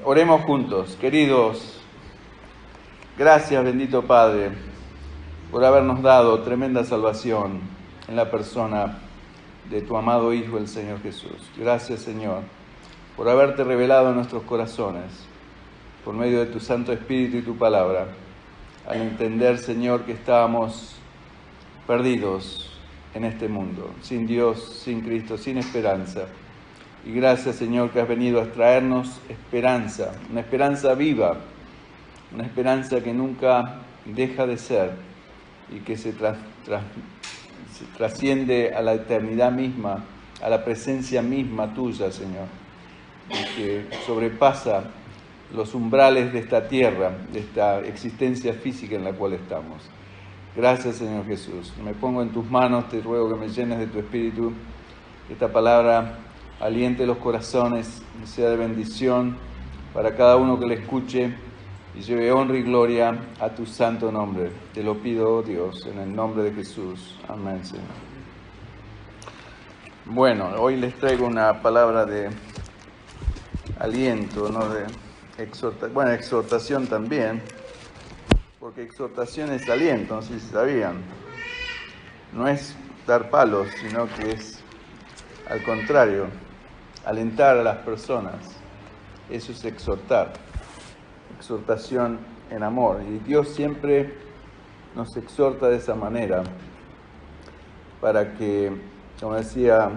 Oremos juntos. Queridos, gracias, bendito Padre, por habernos dado tremenda salvación en la persona de tu amado Hijo, el Señor Jesús. Gracias, Señor, por haberte revelado en nuestros corazones, por medio de tu Santo Espíritu y tu palabra, al entender, Señor, que estábamos perdidos en este mundo, sin Dios, sin Cristo, sin esperanza. Y gracias, Señor, que has venido a traernos esperanza, una esperanza viva, una esperanza que nunca deja de ser y que se trasciende a la eternidad misma, a la presencia misma tuya, Señor, y que sobrepasa los umbrales de esta tierra, de esta existencia física en la cual estamos. Gracias, Señor Jesús. Me pongo en tus manos, te ruego que me llenes de tu Espíritu, que esta palabra aliente los corazones y sea de bendición para cada uno que le escuche y lleve honra y gloria a tu santo nombre. Te lo pido, oh Dios, en el nombre de Jesús. Amén, Señor. Bueno, hoy les traigo una palabra de aliento, ¿no? De exhortación también, porque exhortación es aliento, no sé si sabían. No es dar palos, sino que es al contrario, alentar a las personas. Eso es exhortar. Exhortación en amor. Y Dios siempre nos exhorta de esa manera para que, como decía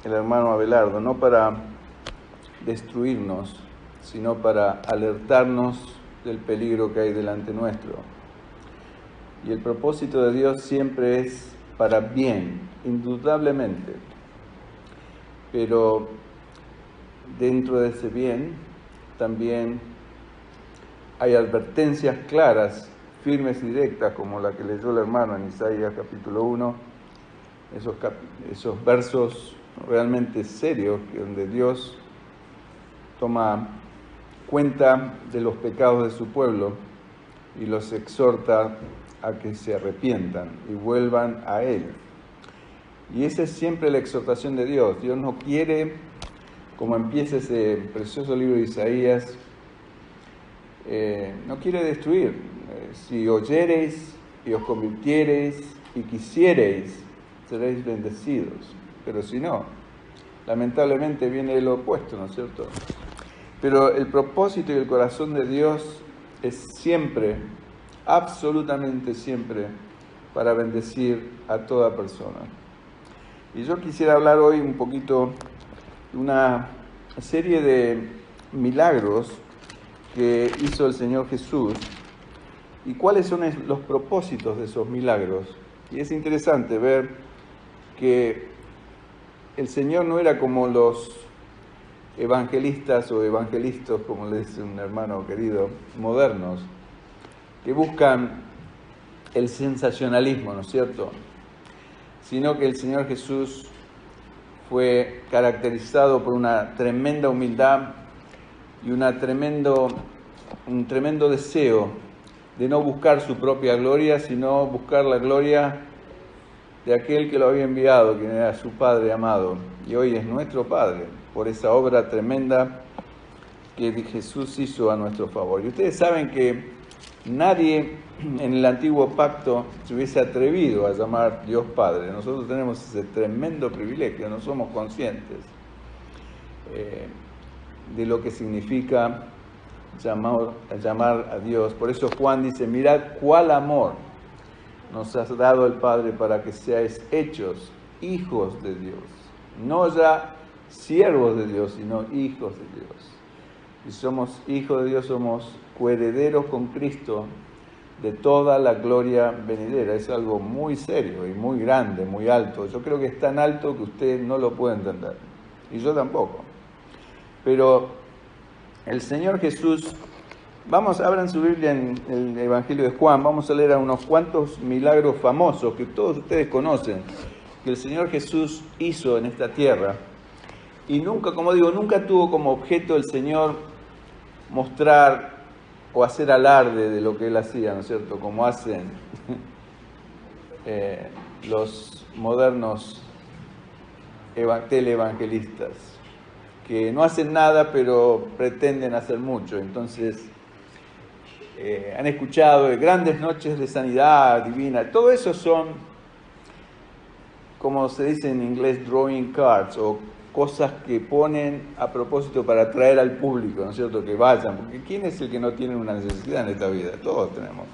el hermano Abelardo, no para destruirnos, sino para alertarnos del peligro que hay delante nuestro. Y el propósito de Dios siempre es para bien, indudablemente. Pero dentro de ese bien también hay advertencias claras, firmes y directas, como la que leyó el hermano en Isaías capítulo 1, esos versos realmente serios, donde Dios toma cuenta de los pecados de su pueblo y los exhorta a que se arrepientan y vuelvan a Él. Y esa es siempre la exhortación de Dios. Dios no quiere, como empieza ese precioso libro de Isaías, no quiere destruir. Si oyereis y os convirtiereis y quisiereis, seréis bendecidos. Pero si no, lamentablemente viene lo opuesto, ¿no es cierto? Pero el propósito y el corazón de Dios es siempre, absolutamente siempre, para bendecir a toda persona. Y yo quisiera hablar hoy un poquito de una serie de milagros que hizo el Señor Jesús y cuáles son los propósitos de esos milagros. Y es interesante ver que el Señor no era como los evangelistas o evangelistas, como le dice un hermano querido, modernos, que buscan el sensacionalismo, ¿no es cierto? Sino que el Señor Jesús fue caracterizado por una tremenda humildad y un tremendo deseo de no buscar su propia gloria, sino buscar la gloria de aquel que lo había enviado, quien era su Padre amado, y hoy es nuestro Padre, por esa obra tremenda que Jesús hizo a nuestro favor. Y ustedes saben que nadie en el antiguo pacto se hubiese atrevido a llamar Dios Padre. Nosotros tenemos ese tremendo privilegio, no somos conscientes de lo que significa llamar a Dios. Por eso Juan dice, mirad cuál amor nos has dado el Padre para que seáis hechos hijos de Dios. No ya siervos de Dios, sino hijos de Dios. Si somos hijos de Dios, somos coherederos con Cristo de toda la gloria venidera. Es algo muy serio y muy grande, muy alto. Yo creo que es tan alto que usted no lo puede entender. Y yo tampoco. Pero el Señor Jesús, abran su Biblia en el Evangelio de Juan, vamos a leer a unos cuantos milagros famosos que todos ustedes conocen, que el Señor Jesús hizo en esta tierra. Y nunca, como digo, nunca tuvo como objeto el Señor mostrar o hacer alarde de lo que Él hacía, ¿no es cierto? Como hacen los modernos teleevangelistas. que no hacen nada pero pretenden hacer mucho. Entonces, han escuchado de grandes noches de sanidad divina. Todo eso son, como se dice en inglés, drawing cards, o cosas que ponen a propósito para atraer al público, ¿no es cierto?, que vayan, porque ¿quién es el que no tiene una necesidad en esta vida? Todos tenemos.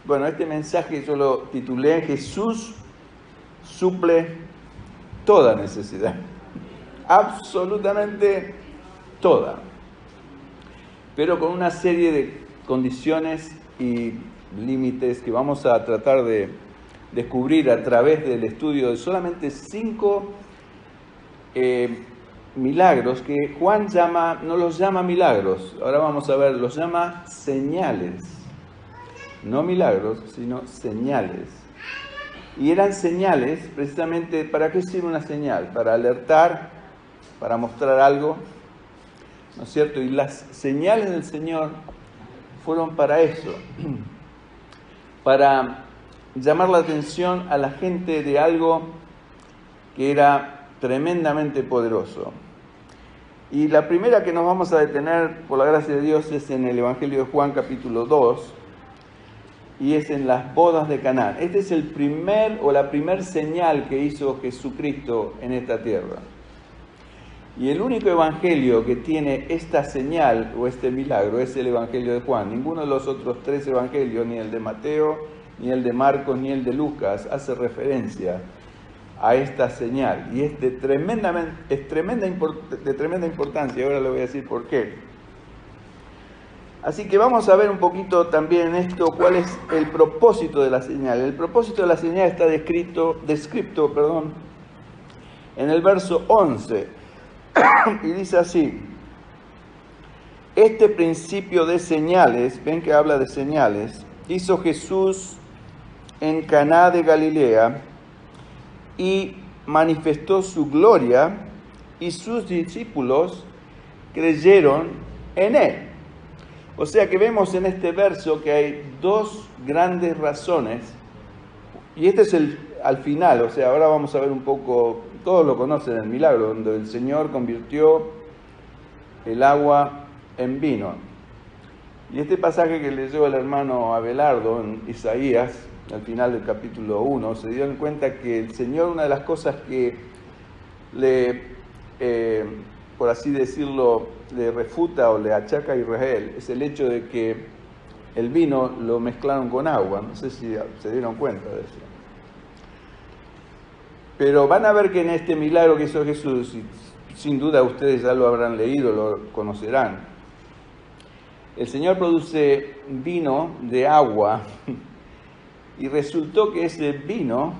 Bueno, este mensaje yo lo titulé Jesús suple toda necesidad, absolutamente toda, pero con una serie de condiciones y límites que vamos a tratar de descubrir a través del estudio de solamente 5 milagros que Juan no los llama milagros, ahora vamos a ver, los llama señales, no milagros, sino señales. Y eran señales, precisamente, ¿para qué sirve una señal? Para alertar, para mostrar algo, ¿no es cierto? Y las señales del Señor fueron para eso, para llamar la atención a la gente de algo que era tremendamente poderoso. Y la primera que nos vamos a detener, por la gracia de Dios, es en el Evangelio de Juan, capítulo 2, y es en las bodas de Caná. Este es la primer señal que hizo Jesucristo en esta tierra. Y el único evangelio que tiene esta señal o este milagro es el Evangelio de Juan. Ninguno de los otros 3 evangelios, ni el de Mateo, ni el de Marcos, ni el de Lucas, hace referencia a esta señal. Y es de tremenda importancia. Ahora le voy a decir por qué. Así que vamos a ver un poquito también en esto cuál es el propósito de la señal. El propósito de la señal está descrito, en el verso 11. Y dice así: este principio de señales, ven que habla de señales, hizo Jesús en Caná de Galilea y manifestó su gloria, y sus discípulos creyeron en él. O sea que vemos en este verso que hay 2 grandes razones, y este es al final, o sea, ahora vamos a ver un poco, todos lo conocen, el milagro, donde el Señor convirtió el agua en vino. Y este pasaje que leyó el hermano Abelardo en Isaías, al final del capítulo 1, se dieron cuenta que el Señor, una de las cosas que por así decirlo, le refuta o le achaca a Israel, es el hecho de que el vino lo mezclaron con agua. No sé si se dieron cuenta de eso. Pero van a ver que en este milagro que hizo Jesús, y sin duda ustedes ya lo habrán leído, lo conocerán, el Señor produce vino de agua, y resultó que ese vino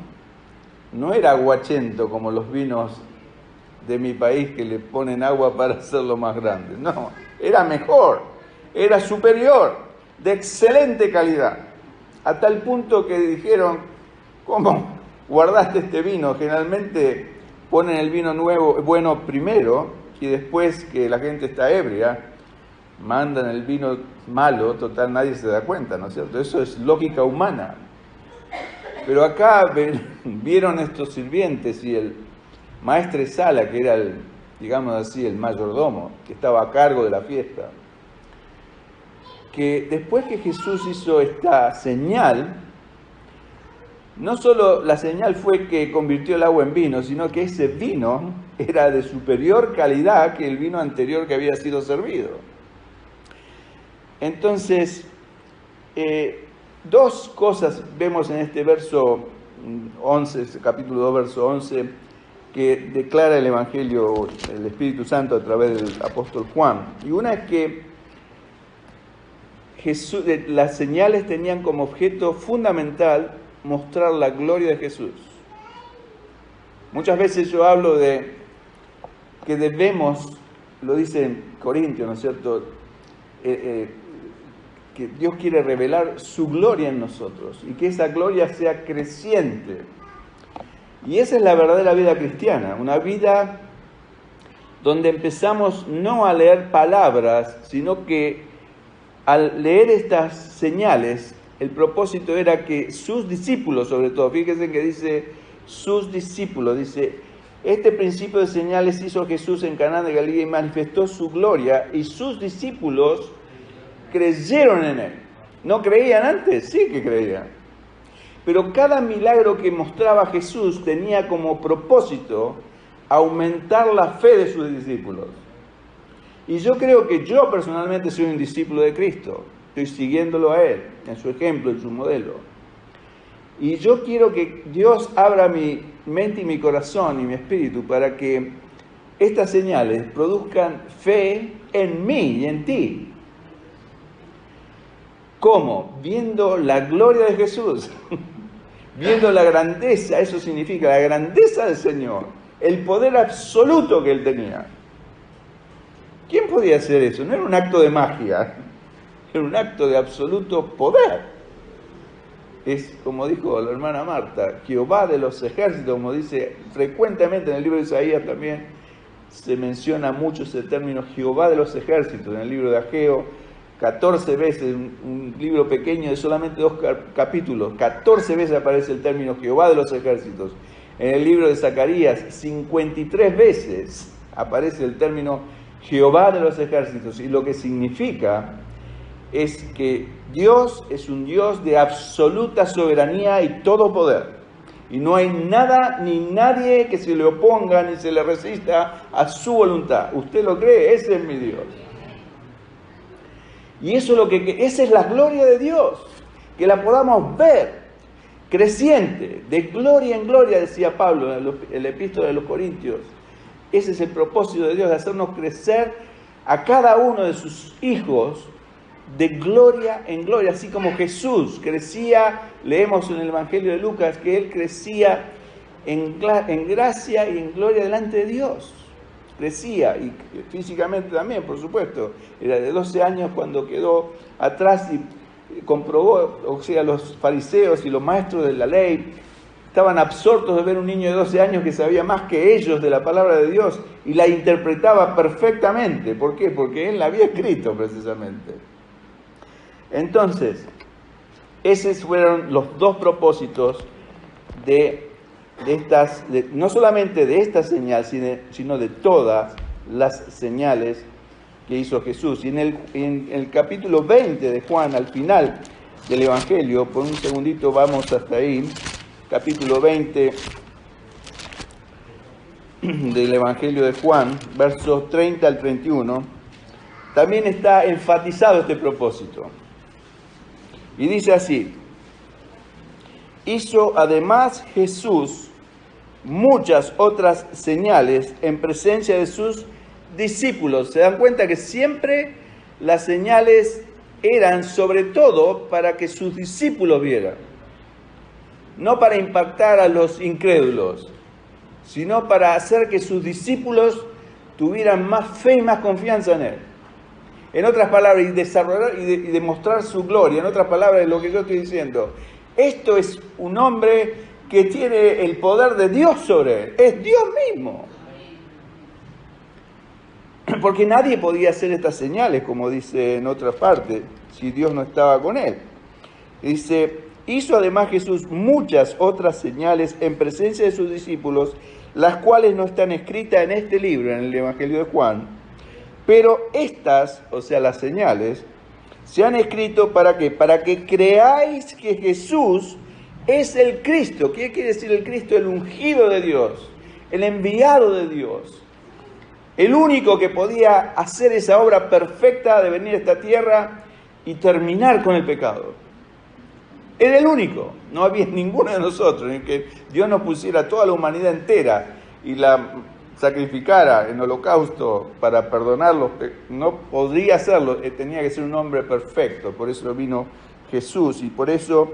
no era aguachento como los vinos de mi país que le ponen agua para hacerlo más grande. No, era mejor, era superior, de excelente calidad, a tal punto que dijeron: ¿cómo guardaste este vino? Generalmente ponen el vino bueno primero, y después que la gente está ebria, mandan el vino malo, total nadie se da cuenta, ¿no es cierto? Eso es lógica humana. Pero acá vieron estos sirvientes y el maestresala, que era digamos así, el mayordomo, que estaba a cargo de la fiesta, que después que Jesús hizo esta señal, no solo la señal fue que convirtió el agua en vino, sino que ese vino era de superior calidad que el vino anterior que había sido servido. Entonces, 2 cosas vemos en este verso 11, capítulo 2, verso 11, que declara el Evangelio, el Espíritu Santo a través del apóstol Juan. Y una es que las señales tenían como objeto fundamental mostrar la gloria de Jesús. Muchas veces yo hablo de que debemos, lo dice en Corintios, ¿no es cierto?, que Dios quiere revelar su gloria en nosotros y que esa gloria sea creciente. Y esa es la verdadera vida cristiana, una vida donde empezamos no a leer palabras, sino que al leer estas señales, el propósito era que sus discípulos, sobre todo, fíjense que dice sus discípulos, dice Este principio de señales hizo Jesús en Caná de Galilea y manifestó su gloria, y sus discípulos creyeron en él. ¿No creían antes? Sí que creían. Pero cada milagro que mostraba Jesús tenía como propósito aumentar la fe de sus discípulos. Y yo creo que yo personalmente soy un discípulo de Cristo. Estoy siguiéndolo a Él, en su ejemplo, en su modelo. Y yo quiero que Dios abra mi mente y mi corazón y mi espíritu para que estas señales produzcan fe en mí y en ti. ¿Cómo? Viendo la gloria de Jesús, viendo la grandeza, eso significa la grandeza del Señor, el poder absoluto que Él tenía. ¿Quién podía hacer eso? No era un acto de magia, era un acto de absoluto poder. Es como dijo la hermana Marta, Jehová de los ejércitos, como dice frecuentemente en el libro de Isaías también, se menciona mucho ese término Jehová de los ejércitos, en el libro de Ageo, 14 veces, un libro pequeño de solamente 2 capítulos, 14 veces aparece el término Jehová de los ejércitos. En el libro de Zacarías, 53 veces aparece el término Jehová de los ejércitos, y lo que significa es que Dios es un Dios de absoluta soberanía y todo poder. Y no hay nada ni nadie que se le oponga ni se le resista a su voluntad. ¿Usted lo cree? Ese es mi Dios. Y eso esa es la gloria de Dios, que la podamos ver creciente, de gloria en gloria, decía Pablo en el epístola de los Corintios. Ese es el propósito de Dios, de hacernos crecer a cada uno de sus hijos de gloria en gloria, así como Jesús crecía, leemos en el Evangelio de Lucas, que Él crecía en gracia y en gloria delante de Dios. Crecía, y físicamente también, por supuesto. Era de 12 años cuando quedó atrás y comprobó, o sea, los fariseos y los maestros de la ley estaban absortos de ver un niño de 12 años que sabía más que ellos de la palabra de Dios y la interpretaba perfectamente. ¿Por qué? Porque Él la había escrito precisamente. Entonces, esos fueron los dos propósitos no solamente de esta señal, sino de todas las señales que hizo Jesús. Y en el capítulo 20 de Juan, al final del Evangelio, por un segundito vamos hasta ahí, capítulo 20 del Evangelio de Juan, versos 30 al 31, también está enfatizado este propósito. Y dice así: hizo además Jesús muchas otras señales en presencia de sus discípulos. Se dan cuenta que siempre las señales eran sobre todo para que sus discípulos vieran, no para impactar a los incrédulos, sino para hacer que sus discípulos tuvieran más fe y más confianza en Él. En otras palabras, y desarrollar y demostrar su gloria. En otras palabras, lo que yo estoy diciendo, esto es un hombre que tiene el poder de Dios sobre él. Es Dios mismo. Porque nadie podía hacer estas señales, como dice en otra parte, si Dios no estaba con él. Dice: hizo además Jesús muchas otras señales en presencia de sus discípulos, las cuales no están escritas en este libro, en el Evangelio de Juan. Pero estas, o sea, las señales, se han escrito ¿para qué? Para que creáis que Jesús es el Cristo. ¿Qué quiere decir el Cristo? El ungido de Dios, el enviado de Dios, el único que podía hacer esa obra perfecta de venir a esta tierra y terminar con el pecado. Era el único, no había ninguno de nosotros en que Dios nos pusiera a toda la humanidad entera y la sacrificara en holocausto para perdonarlos. No podría hacerlo, tenía que ser un hombre perfecto. Por eso vino Jesús y por eso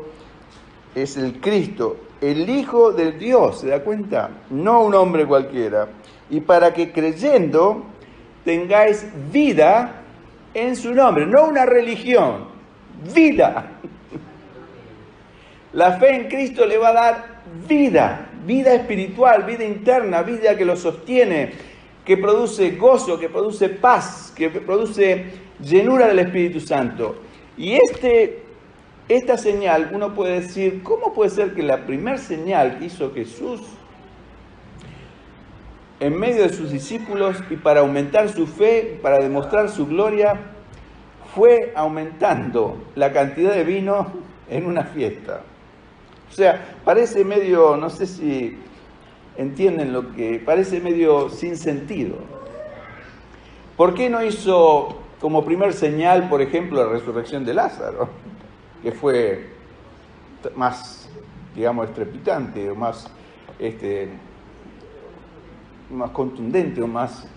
es el Cristo, el Hijo de Dios, ¿se da cuenta? No un hombre cualquiera. Y para que creyendo tengáis vida en su nombre, no una religión, vida. La fe en Cristo le va a dar vida, vida espiritual, vida interna, vida que lo sostiene, que produce gozo, que produce paz, que produce llenura del Espíritu Santo. Y esta señal, uno puede decir, ¿cómo puede ser que la primera señal que hizo Jesús en medio de sus discípulos y para aumentar su fe, para demostrar su gloria, fue aumentando la cantidad de vino en una fiesta. O sea, parece medio, no sé si entienden lo que, parece medio sin sentido. ¿Por qué no hizo como primer señal, por ejemplo, la resurrección de Lázaro? Que fue más, digamos, estrepitante, o más contundente, o más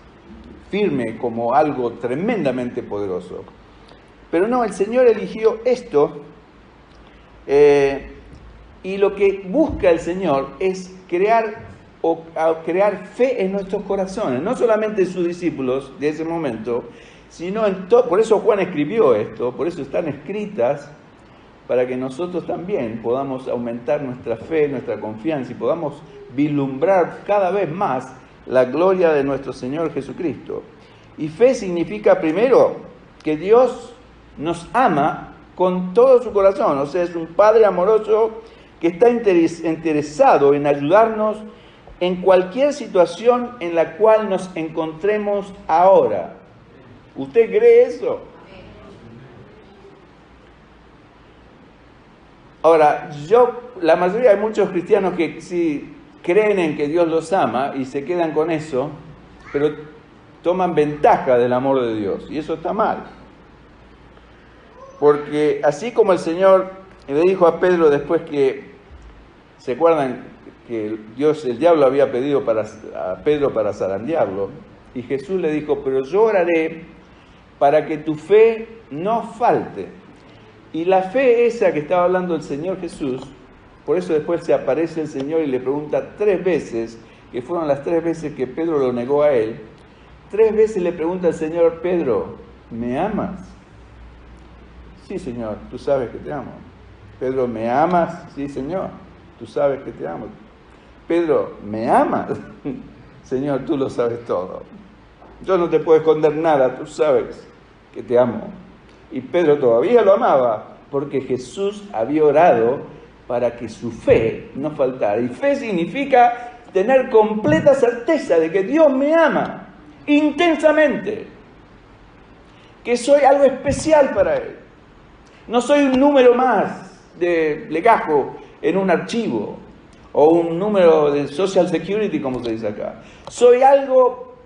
firme, como algo tremendamente poderoso. Pero no, el Señor eligió esto, y lo que busca el Señor es crear fe en nuestros corazones, no solamente en sus discípulos de ese momento, sino en todo. Por eso Juan escribió esto, por eso están escritas, para que nosotros también podamos aumentar nuestra fe, nuestra confianza, y podamos vislumbrar cada vez más la gloria de nuestro Señor Jesucristo. Y fe significa, primero, que Dios nos ama con todo su corazón. O sea, es un Padre amoroso que está interesado en ayudarnos en cualquier situación en la cual nos encontremos ahora. ¿Usted cree eso? Ahora, la mayoría de muchos cristianos que sí creen en que Dios los ama y se quedan con eso, pero toman ventaja del amor de Dios, y eso está mal. Porque así como el Señor le dijo a Pedro después que, ¿se acuerdan que el diablo había pedido a Pedro para zarandearlo? Y Jesús le dijo, pero yo oraré para que tu fe no falte. Y la fe esa que estaba hablando el Señor Jesús, por eso después se aparece el Señor y le pregunta 3 veces, que fueron las 3 veces que Pedro lo negó a él, 3 veces le pregunta al Señor, Pedro, ¿me amas? Sí, Señor, tú sabes que te amo. Pedro, ¿me amas? Sí, Señor, tú sabes que te amo. Pedro, ¿me amas? Señor, tú lo sabes todo. Yo no te puedo esconder nada, tú sabes que te amo. Y Pedro todavía lo amaba, porque Jesús había orado para que su fe no faltara. Y fe significa tener completa certeza de que Dios me ama intensamente, que soy algo especial para Él. No soy un número más de legajo en un archivo, o un número de Social Security, como se dice acá. Soy algo,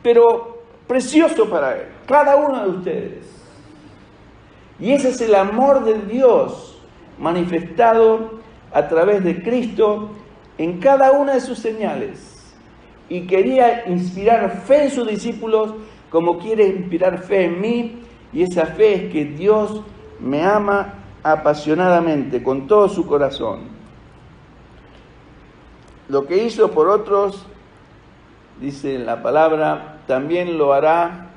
pero precioso para Él, cada uno de ustedes. Y ese es el amor de Dios manifestado a través de Cristo en cada una de sus señales. Y quería inspirar fe en sus discípulos como quiere inspirar fe en mí. Y esa fe es que Dios me ama apasionadamente, con todo su corazón. Lo que hizo por otros, dice la palabra, también lo hará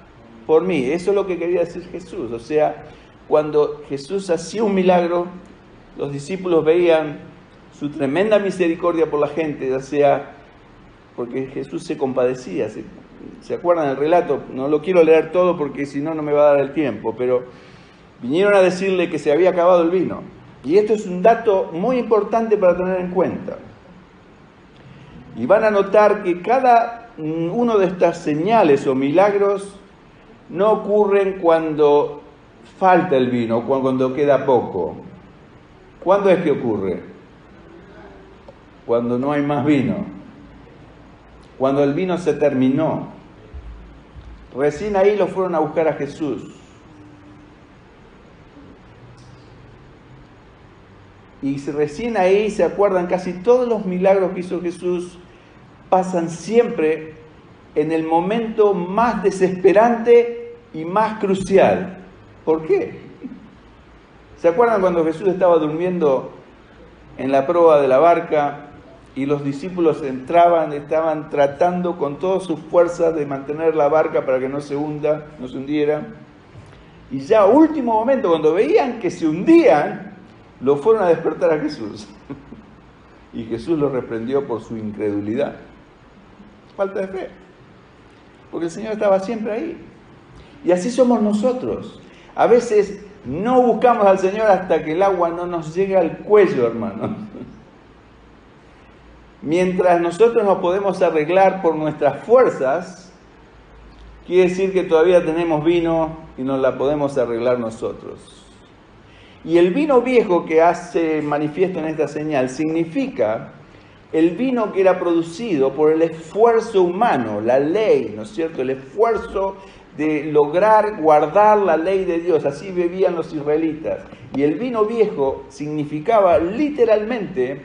por mí. Eso es lo que quería decir Jesús. O sea, cuando Jesús hacía un milagro, los discípulos veían su tremenda misericordia por la gente, ya sea porque Jesús se compadecía. ¿Se acuerdan del relato? No lo quiero leer todo porque si no, no me va a dar el tiempo, pero vinieron a decirle que se había acabado el vino. Y esto es un dato muy importante para tener en cuenta. Y van a notar que cada uno de estas señales o milagros no ocurren cuando falta el vino, cuando queda poco. ¿Cuándo es que ocurre? Cuando no hay más vino. Cuando el vino se terminó. Recién ahí lo fueron a buscar a Jesús. Y recién ahí se acuerdan, casi todos los milagros que hizo Jesús pasan siempre en el momento más desesperante y más crucial. ¿Por qué? ¿Se acuerdan cuando Jesús estaba durmiendo en la proa de la barca y los discípulos estaban tratando con todas sus fuerzas de mantener la barca para que no se hundiera? Y ya a último momento, cuando veían que se hundían, lo fueron a despertar a Jesús. Y Jesús los reprendió por su incredulidad. Falta de fe. Porque el Señor estaba siempre ahí. Y así somos nosotros. A veces no buscamos al Señor hasta que el agua no nos llegue al cuello, hermanos. Mientras nosotros nos podemos arreglar por nuestras fuerzas, quiere decir que todavía tenemos vino y nos la podemos arreglar nosotros. Y el vino viejo que hace manifiesto en esta señal significa el vino que era producido por el esfuerzo humano, la ley, ¿no es cierto? El esfuerzo de lograr guardar la ley de Dios. Así bebían los israelitas. Y el vino viejo significaba literalmente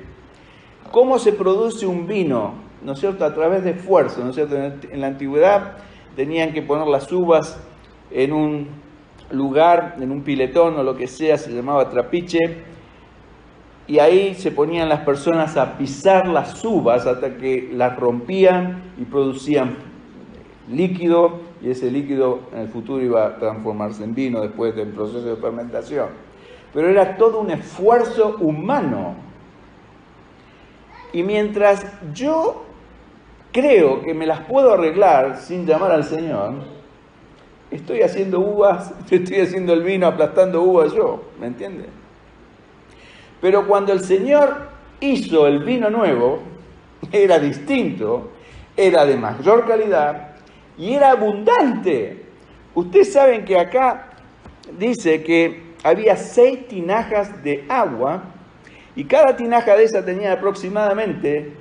cómo se produce un vino, ¿no es cierto?, a través de esfuerzo, ¿no es cierto? En la antigüedad tenían que poner las uvas en un lugar, en un piletón o lo que sea, se llamaba trapiche, y ahí se ponían las personas a pisar las uvas hasta que las rompían y producían líquido, y ese líquido en el futuro iba a transformarse en vino después del proceso de fermentación. Pero era todo un esfuerzo humano. Y mientras yo creo que me las puedo arreglar sin llamar al Señor, estoy haciendo uvas, estoy haciendo el vino, aplastando uvas yo, ¿me entiende? Pero cuando el Señor hizo el vino nuevo, era distinto, era de mayor calidad y era abundante. Ustedes saben que acá dice que había 6 tinajas de agua y cada tinaja de esa tenía aproximadamente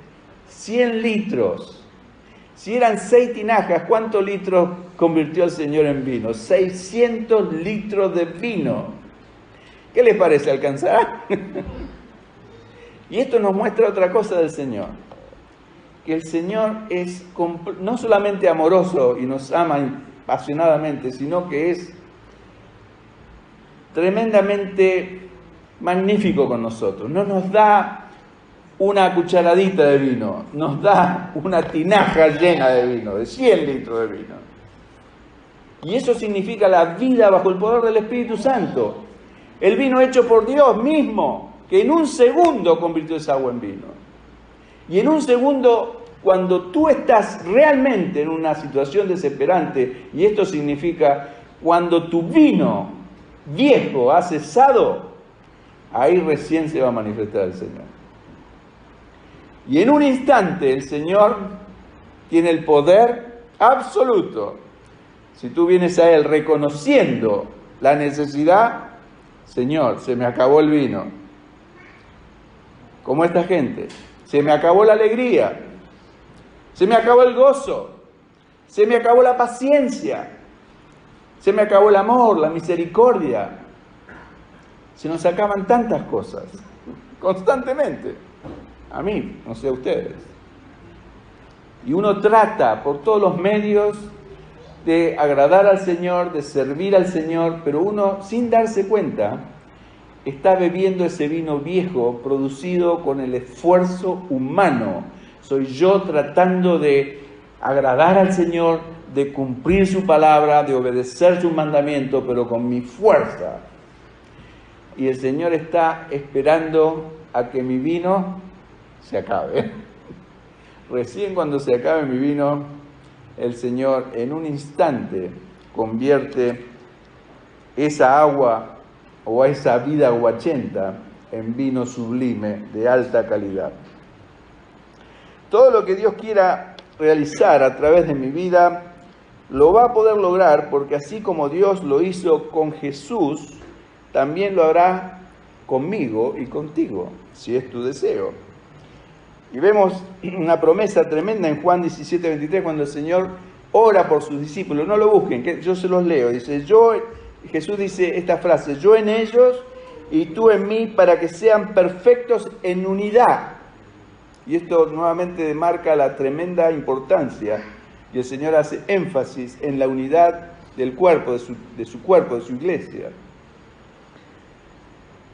100 litros. Si eran 6 tinajas, ¿cuántos litros convirtió el Señor en vino? 600 litros de vino. ¿Qué les parece? ¿Alcanzará? Y esto nos muestra otra cosa del Señor. Que el Señor es no solamente amoroso y nos ama apasionadamente, sino que es tremendamente magnífico con nosotros. No nos da una cucharadita de vino, nos da una tinaja llena de vino, de 100 litros de vino. Y eso significa la vida bajo el poder del Espíritu Santo. El vino hecho por Dios mismo, que en un segundo convirtió esa agua en vino. Y en un segundo, cuando tú estás realmente en una situación desesperante, y esto significa cuando tu vino viejo ha cesado, ahí recién se va a manifestar el Señor. Y en un instante el Señor tiene el poder absoluto. Si tú vienes a Él reconociendo la necesidad, Señor, se me acabó el vino. Como esta gente, se me acabó la alegría, se me acabó el gozo, se me acabó la paciencia, se me acabó el amor, la misericordia. Se nos acaban tantas cosas, constantemente. A mí, no sé a ustedes. Y uno trata por todos los medios de agradar al Señor, de servir al Señor, pero uno, sin darse cuenta, está bebiendo ese vino viejo producido con el esfuerzo humano. Soy yo tratando de agradar al Señor, de cumplir su palabra, de obedecer su mandamiento, pero con mi fuerza. Y el Señor está esperando a que mi vino se acabe. Recién cuando se acabe mi vino, el Señor en un instante convierte esa agua o esa vida aguachenta en vino sublime de alta calidad. Todo lo que Dios quiera realizar a través de mi vida, lo va a poder lograr porque así como Dios lo hizo con Jesús, también lo hará conmigo y contigo, si es tu deseo. Y vemos una promesa tremenda en Juan 17:23, cuando el Señor ora por sus discípulos. No lo busquen, que yo se los leo. Dice, Jesús dice esta frase, yo en ellos y tú en mí, para que sean perfectos en unidad. Y esto nuevamente marca la tremenda importancia. Y el Señor hace énfasis en la unidad del cuerpo, de su cuerpo, de su iglesia.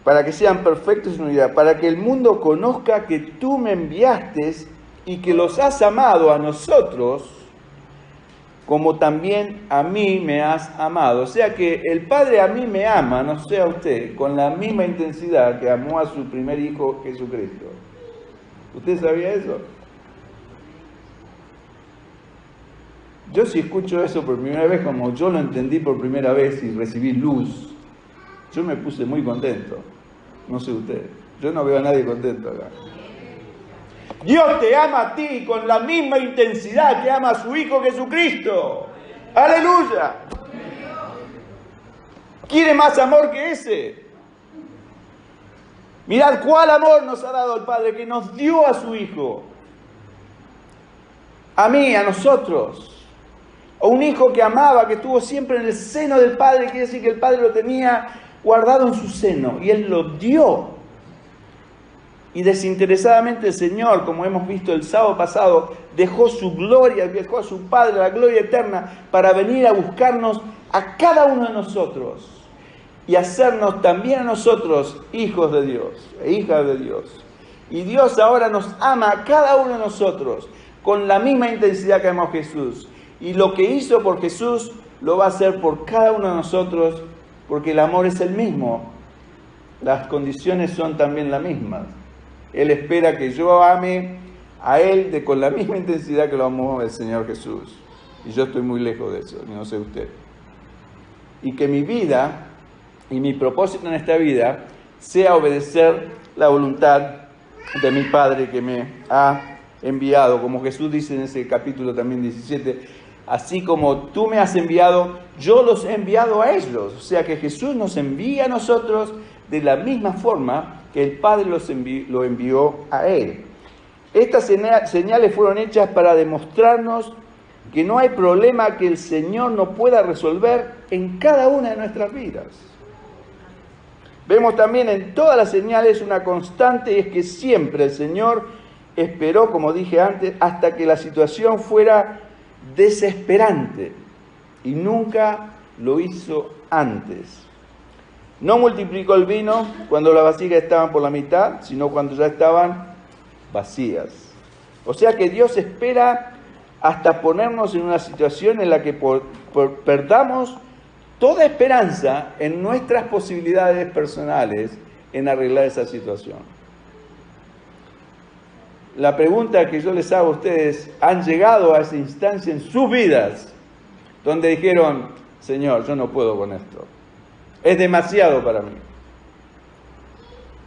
Para que sean perfectos en unidad, para que el mundo conozca que tú me enviaste y que los has amado a nosotros, como también a mí me has amado. O sea que el Padre a mí me ama, no sé a usted, con la misma intensidad que amó a su primer Hijo Jesucristo. ¿Usted sabía eso? Yo si escucho eso por primera vez, como yo lo entendí por primera vez y recibí luz, yo me puse muy contento. No sé usted. Yo no veo a nadie contento acá. Dios te ama a ti con la misma intensidad que ama a su Hijo Jesucristo. ¡Aleluya! ¿Quiere más amor que ese? Mirad cuál amor nos ha dado el Padre, que nos dio a su Hijo. A mí, a nosotros. A un hijo que amaba, que estuvo siempre en el seno del Padre, quiere decir que el Padre lo tenía guardado en su seno y Él lo dio. Y desinteresadamente el Señor, como hemos visto el sábado pasado, dejó su gloria, dejó a su Padre, la gloria eterna, para venir a buscarnos a cada uno de nosotros y hacernos también a nosotros hijos de Dios e hijas de Dios. Y Dios ahora nos ama a cada uno de nosotros con la misma intensidad que amó a Jesús. Y lo que hizo por Jesús lo va a hacer por cada uno de nosotros, porque el amor es el mismo. Las condiciones son también las mismas. Él espera que yo ame a Él con la misma intensidad que lo amó el Señor Jesús. Y yo estoy muy lejos de eso, no sé usted. Y que mi vida y mi propósito en esta vida sea obedecer la voluntad de mi Padre que me ha enviado, como Jesús dice en ese capítulo también 17, así como tú me has enviado, yo los he enviado a ellos. O sea que Jesús nos envía a nosotros de la misma forma que el Padre lo envió a Él. Estas señales fueron hechas para demostrarnos que no hay problema que el Señor no pueda resolver en cada una de nuestras vidas. Vemos también en todas las señales una constante, y es que siempre el Señor esperó, como dije antes, hasta que la situación fuera desesperante, y nunca lo hizo antes. No multiplicó el vino cuando las vasijas estaban por la mitad, sino cuando ya estaban vacías. O sea que Dios espera hasta ponernos en una situación en la que perdamos toda esperanza en nuestras posibilidades personales en arreglar esa situación. La pregunta que yo les hago a ustedes, ¿han llegado a esa instancia en sus vidas donde dijeron, Señor, yo no puedo con esto? Es demasiado para mí.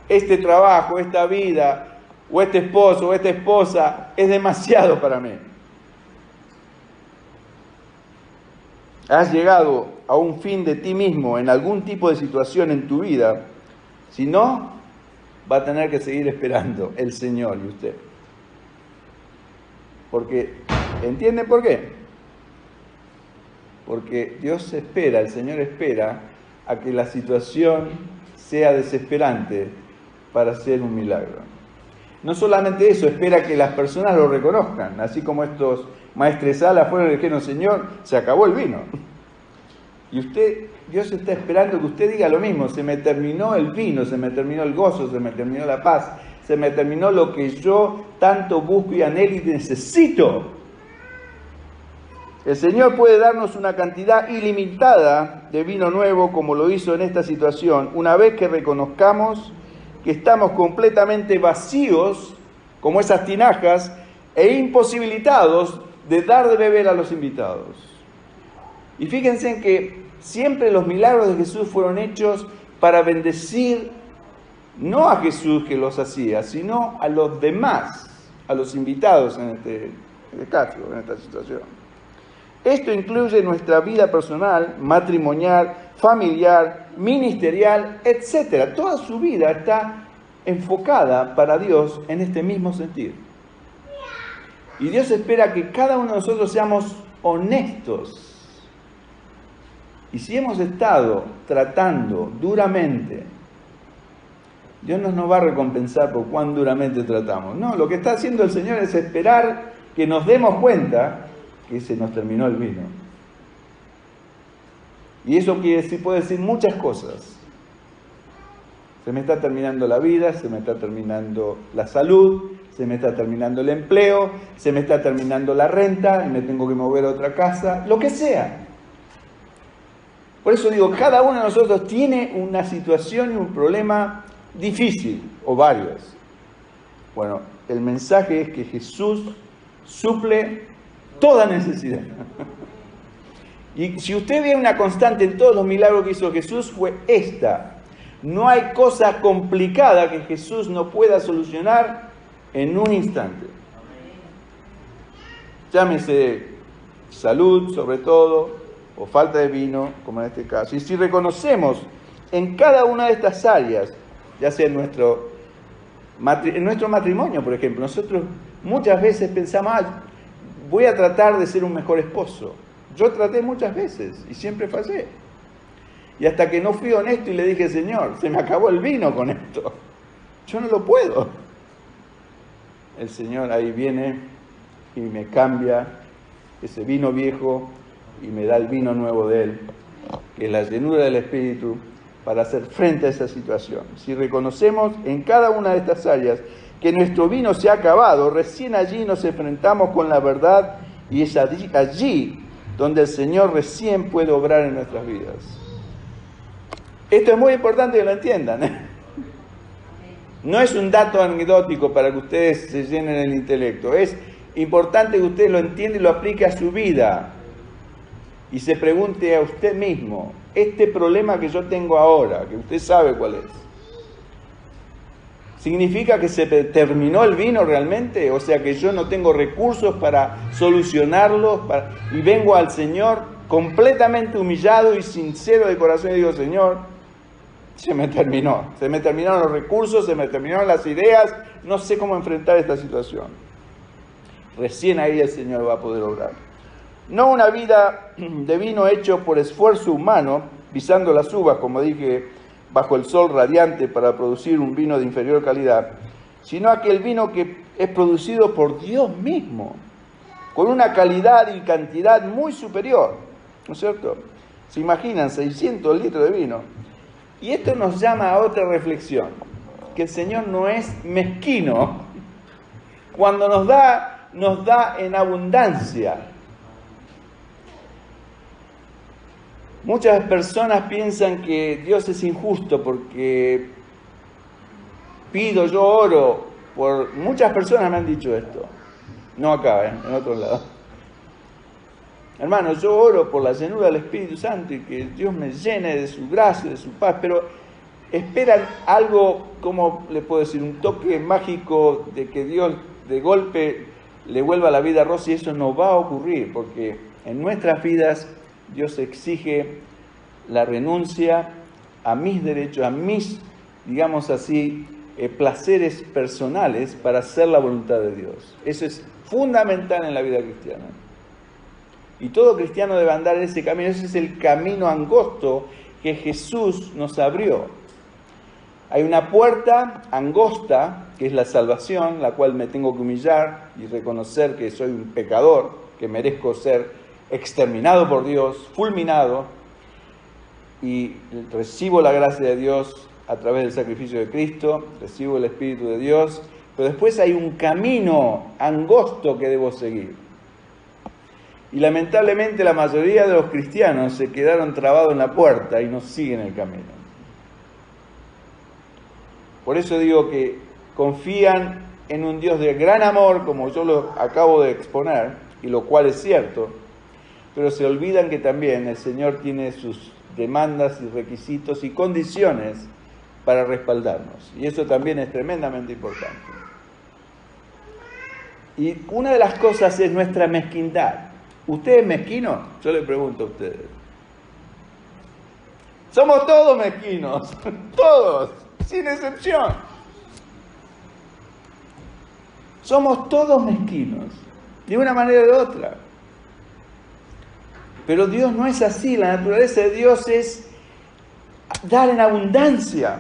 Este trabajo, esta vida, o este esposo, o esta esposa, es demasiado para mí. ¿Has llegado a un fin de ti mismo en algún tipo de situación en tu vida? Si no, va a tener que seguir esperando el Señor y usted. Porque, ¿entienden por qué? Porque Dios espera, el Señor espera a que la situación sea desesperante para hacer un milagro. No solamente eso, espera que las personas lo reconozcan, así como estos maestresalas fueron y dijeron, Señor, se acabó el vino. Y Dios está esperando que usted diga lo mismo, se me terminó el vino, se me terminó el gozo, se me terminó la paz, se me terminó lo que yo tanto busco y anhelo y necesito. El Señor puede darnos una cantidad ilimitada de vino nuevo, como lo hizo en esta situación, una vez que reconozcamos que estamos completamente vacíos, como esas tinajas, e imposibilitados de dar de beber a los invitados. Y fíjense en que siempre los milagros de Jesús fueron hechos para bendecir no a Jesús que los hacía, sino a los demás, a los invitados en este caso, en esta situación. Esto incluye nuestra vida personal, matrimonial, familiar, ministerial, etc. Toda su vida está enfocada para Dios en este mismo sentido. Y Dios espera que cada uno de nosotros seamos honestos. Y si hemos estado tratando duramente, Dios no nos va a recompensar por cuán duramente tratamos. No, lo que está haciendo el Señor es esperar que nos demos cuenta que se nos terminó el vino. Y eso puede decir muchas cosas. Se me está terminando la vida, se me está terminando la salud, se me está terminando el empleo, se me está terminando la renta y me tengo que mover a otra casa, lo que sea. Por eso digo, cada uno de nosotros tiene una situación y un problema difícil, o varios. Bueno, el mensaje es que Jesús suple toda necesidad. Y si usted ve una constante en todos los milagros que hizo Jesús, fue esta. No hay cosa complicada que Jesús no pueda solucionar en un instante. Llámese salud, sobre todo, o falta de vino, como en este caso. Y si reconocemos en cada una de estas áreas, ya sea en nuestro matrimonio, por ejemplo, nosotros muchas veces pensamos, voy a tratar de ser un mejor esposo. Yo traté muchas veces y siempre fallé. Y hasta que no fui honesto y le dije, Señor, se me acabó el vino con esto. Yo no lo puedo. El Señor ahí viene y me cambia ese vino viejo y me da el vino nuevo de Él, que es la llenura del Espíritu, para hacer frente a esa situación. Si reconocemos en cada una de estas áreas que nuestro vino se ha acabado, recién allí nos enfrentamos con la verdad y es allí donde el Señor recién puede obrar en nuestras vidas. Esto es muy importante que lo entiendan. No es un dato anecdótico para que ustedes se llenen el intelecto. Es importante que usted lo entienda y lo aplique a su vida. Y se pregunte a usted mismo, este problema que yo tengo ahora, que usted sabe cuál es, ¿significa que se terminó el vino realmente? O sea, que yo no tengo recursos para solucionarlo y vengo al Señor completamente humillado y sincero de corazón y digo, Señor, se me terminaron los recursos, se me terminaron las ideas, no sé cómo enfrentar esta situación. Recién ahí el Señor va a poder obrar. No una vida de vino hecho por esfuerzo humano, pisando las uvas, como dije, bajo el sol radiante para producir un vino de inferior calidad, sino aquel vino que es producido por Dios mismo, con una calidad y cantidad muy superior, ¿no es cierto? Se imaginan 600 litros de vino. Y esto nos llama a otra reflexión, que el Señor no es mezquino. Cuando nos da en abundancia. Muchas personas piensan que Dios es injusto porque yo oro por... Muchas personas me han dicho esto, no acá, en otro lado. Hermanos, yo oro por la llenura del Espíritu Santo y que Dios me llene de su gracia, de su paz, pero esperan algo, como le puedo decir, un toque mágico de que Dios de golpe le vuelva la vida rosa, y eso no va a ocurrir, porque en nuestras vidas Dios exige la renuncia a mis derechos, a mis, digamos así, placeres personales para hacer la voluntad de Dios. Eso es fundamental en la vida cristiana. Y todo cristiano debe andar en ese camino. Ese es el camino angosto que Jesús nos abrió. Hay una puerta angosta, que es la salvación, la cual me tengo que humillar y reconocer que soy un pecador, que merezco ser exterminado por Dios, fulminado, y recibo la gracia de Dios a través del sacrificio de Cristo, recibo el Espíritu de Dios, pero después hay un camino angosto que debo seguir. Y lamentablemente la mayoría de los cristianos se quedaron trabados en la puerta y no siguen el camino. Por eso digo que confían en un Dios de gran amor, como yo lo acabo de exponer, y lo cual es cierto, pero se olvidan que también el Señor tiene sus demandas y requisitos y condiciones para respaldarnos. Y eso también es tremendamente importante. Y una de las cosas es nuestra mezquindad. ¿Usted es mezquino? Yo le pregunto a ustedes. Somos todos mezquinos, todos, sin excepción. Somos todos mezquinos, de una manera o de otra. Pero Dios no es así, la naturaleza de Dios es dar en abundancia.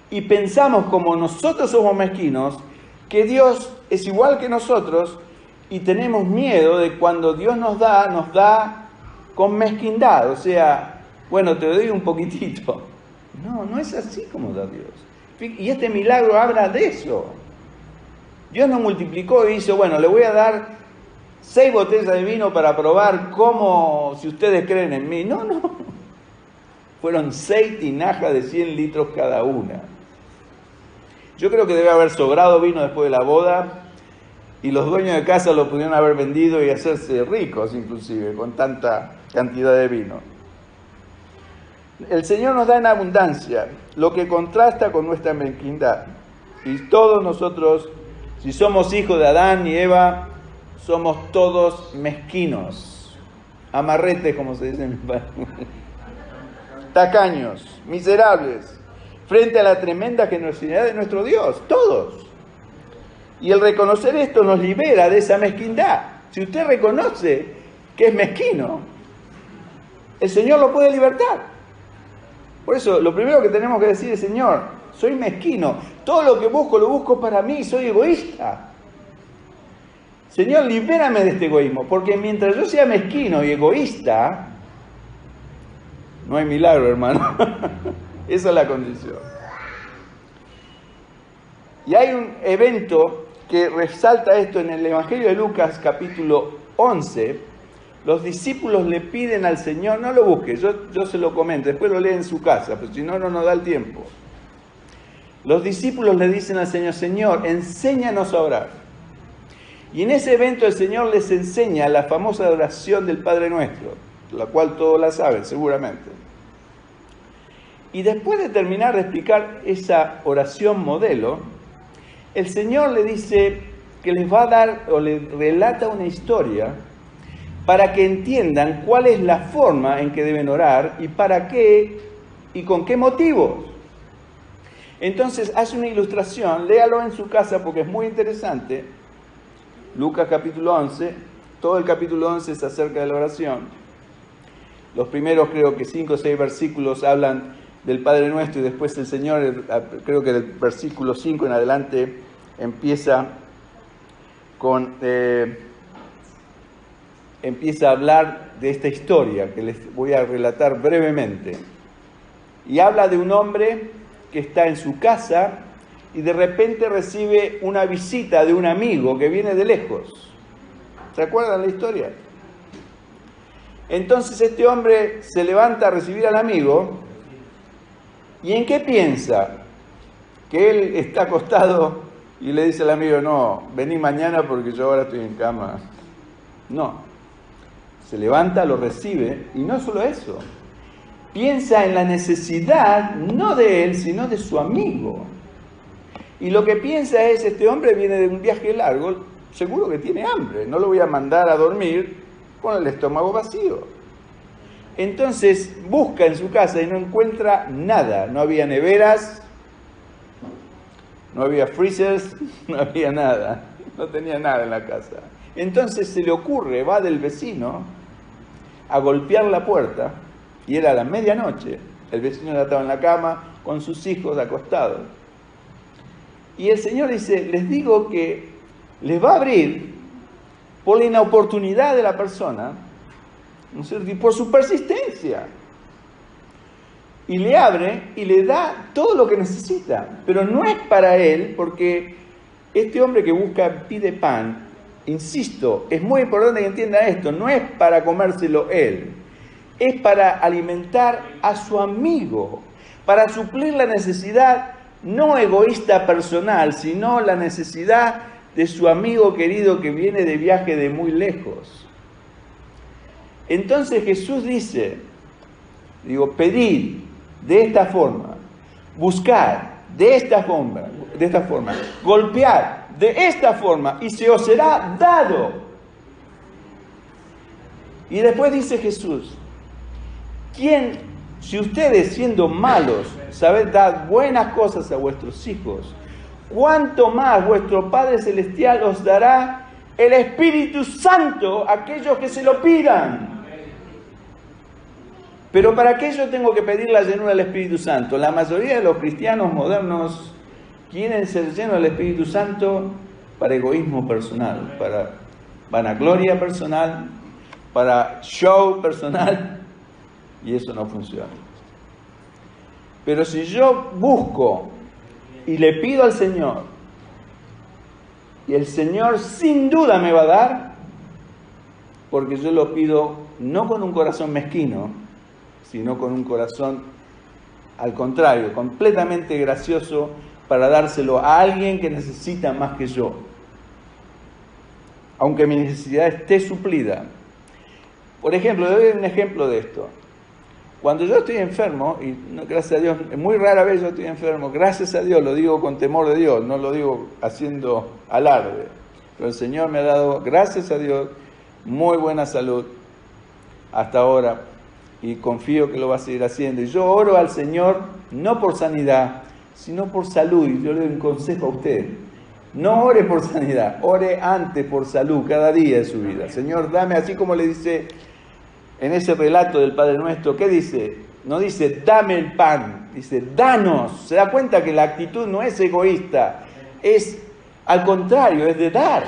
Y pensamos, como nosotros somos mezquinos, que Dios es igual que nosotros y tenemos miedo de cuando Dios nos da con mezquindad. O sea, bueno, te doy un poquitito. No, no es así como da Dios. Y este milagro habla de eso. Dios nos multiplicó y dice, bueno, le voy a dar 6 botellas de vino para probar cómo, si ustedes creen en mí. No. Fueron 6 tinajas de 100 litros cada una. Yo creo que debe haber sobrado vino después de la boda y los dueños de casa lo pudieron haber vendido y hacerse ricos inclusive con tanta cantidad de vino. El Señor nos da en abundancia, lo que contrasta con nuestra mezquindad. Y todos nosotros Si somos hijos de Adán y Eva, somos todos mezquinos, amarretes, como se dice en mi país, tacaños, miserables, frente a la tremenda generosidad de nuestro Dios, todos. Y el reconocer esto nos libera de esa mezquindad. Si usted reconoce que es mezquino, el Señor lo puede libertar. Por eso, lo primero que tenemos que decir es: Señor, soy mezquino, todo lo busco para mí, soy egoísta. Señor, libérame de este egoísmo, porque mientras yo sea mezquino y egoísta, no hay milagro, hermano. Esa es la condición. Y hay un evento que resalta esto en el Evangelio de Lucas, capítulo 11. Los discípulos le piden al Señor, no lo busque, yo se lo comento, después lo lee en su casa, pero si no, no nos da el tiempo. Los discípulos le dicen al Señor: Señor, enséñanos a orar. Y en ese evento el Señor les enseña la famosa oración del Padre Nuestro, la cual todos la saben seguramente. Y después de terminar de explicar esa oración modelo, el Señor le dice que les va a dar, o les relata una historia para que entiendan cuál es la forma en que deben orar y para qué y con qué motivos. Entonces hace una ilustración, léalo en su casa porque es muy interesante. Lucas capítulo 11, todo el capítulo 11 es acerca de la oración. Los primeros creo que 5 o 6 versículos hablan del Padre Nuestro y después el Señor, creo que del versículo 5 en adelante, empieza a hablar de esta historia que les voy a relatar brevemente. Y habla de un hombre que está en su casa y de repente recibe una visita de un amigo que viene de lejos. ¿Se acuerdan la historia? Entonces este hombre se levanta a recibir al amigo. ¿Y en qué piensa? Que él está acostado y le dice al amigo: no, vení mañana porque yo ahora estoy en cama. No. Se levanta, lo recibe, y no solo eso. Piensa en la necesidad, no de él, sino de su amigo. Y lo que piensa es: este hombre viene de un viaje largo, seguro que tiene hambre, no lo voy a mandar a dormir con el estómago vacío. Entonces busca en su casa y no encuentra nada. No había neveras, no había freezers, no había nada. No tenía nada en la casa. Entonces se le ocurre, va del vecino a golpear la puerta, y era la medianoche. El vecino ya estaba en la cama con sus hijos acostados. Y el Señor dice: les digo que les va a abrir por la inoportunidad de la persona, ¿no es cierto?, y por su persistencia. Y le abre y le da todo lo que necesita. Pero no es para él, porque este hombre que busca, pide pan. Insisto, es muy importante que entienda esto. No es para comérselo él. Es para alimentar a su amigo. Para suplir la necesidad no egoísta personal, sino la necesidad de su amigo querido que viene de viaje de muy lejos. Entonces Jesús dice, pedid de esta forma, buscar de esta forma, golpear de esta forma y se os será dado. Y después dice Jesús: si ustedes siendo malos saben dar buenas cosas a vuestros hijos, ¿cuánto más vuestro Padre Celestial os dará el Espíritu Santo a aquellos que se lo pidan? Pero ¿para qué yo tengo que pedir la llenura del Espíritu Santo? La mayoría de los cristianos modernos quieren ser llenos del Espíritu Santo para egoísmo personal, para vanagloria personal, para show personal, y eso no funciona. Pero si yo busco y le pido al Señor, y el Señor sin duda me va a dar, porque yo lo pido no con un corazón mezquino, sino con un corazón, al contrario, completamente gracioso, para dárselo a alguien que necesita más que yo, aunque mi necesidad esté suplida. Por ejemplo, le doy un ejemplo de esto. Cuando yo estoy enfermo, y gracias a Dios, muy rara vez yo estoy enfermo, gracias a Dios, lo digo con temor de Dios, no lo digo haciendo alarde, pero el Señor me ha dado, gracias a Dios, muy buena salud hasta ahora, y confío que lo va a seguir haciendo. Y yo oro al Señor, no por sanidad, sino por salud, y yo le doy un consejo a usted. No ore por sanidad, ore antes por salud, cada día de su vida. Señor, dame, así como le dice en ese relato del Padre Nuestro, ¿qué dice? No dice, dame el pan, dice, danos. Se da cuenta que la actitud no es egoísta, es al contrario, es de dar.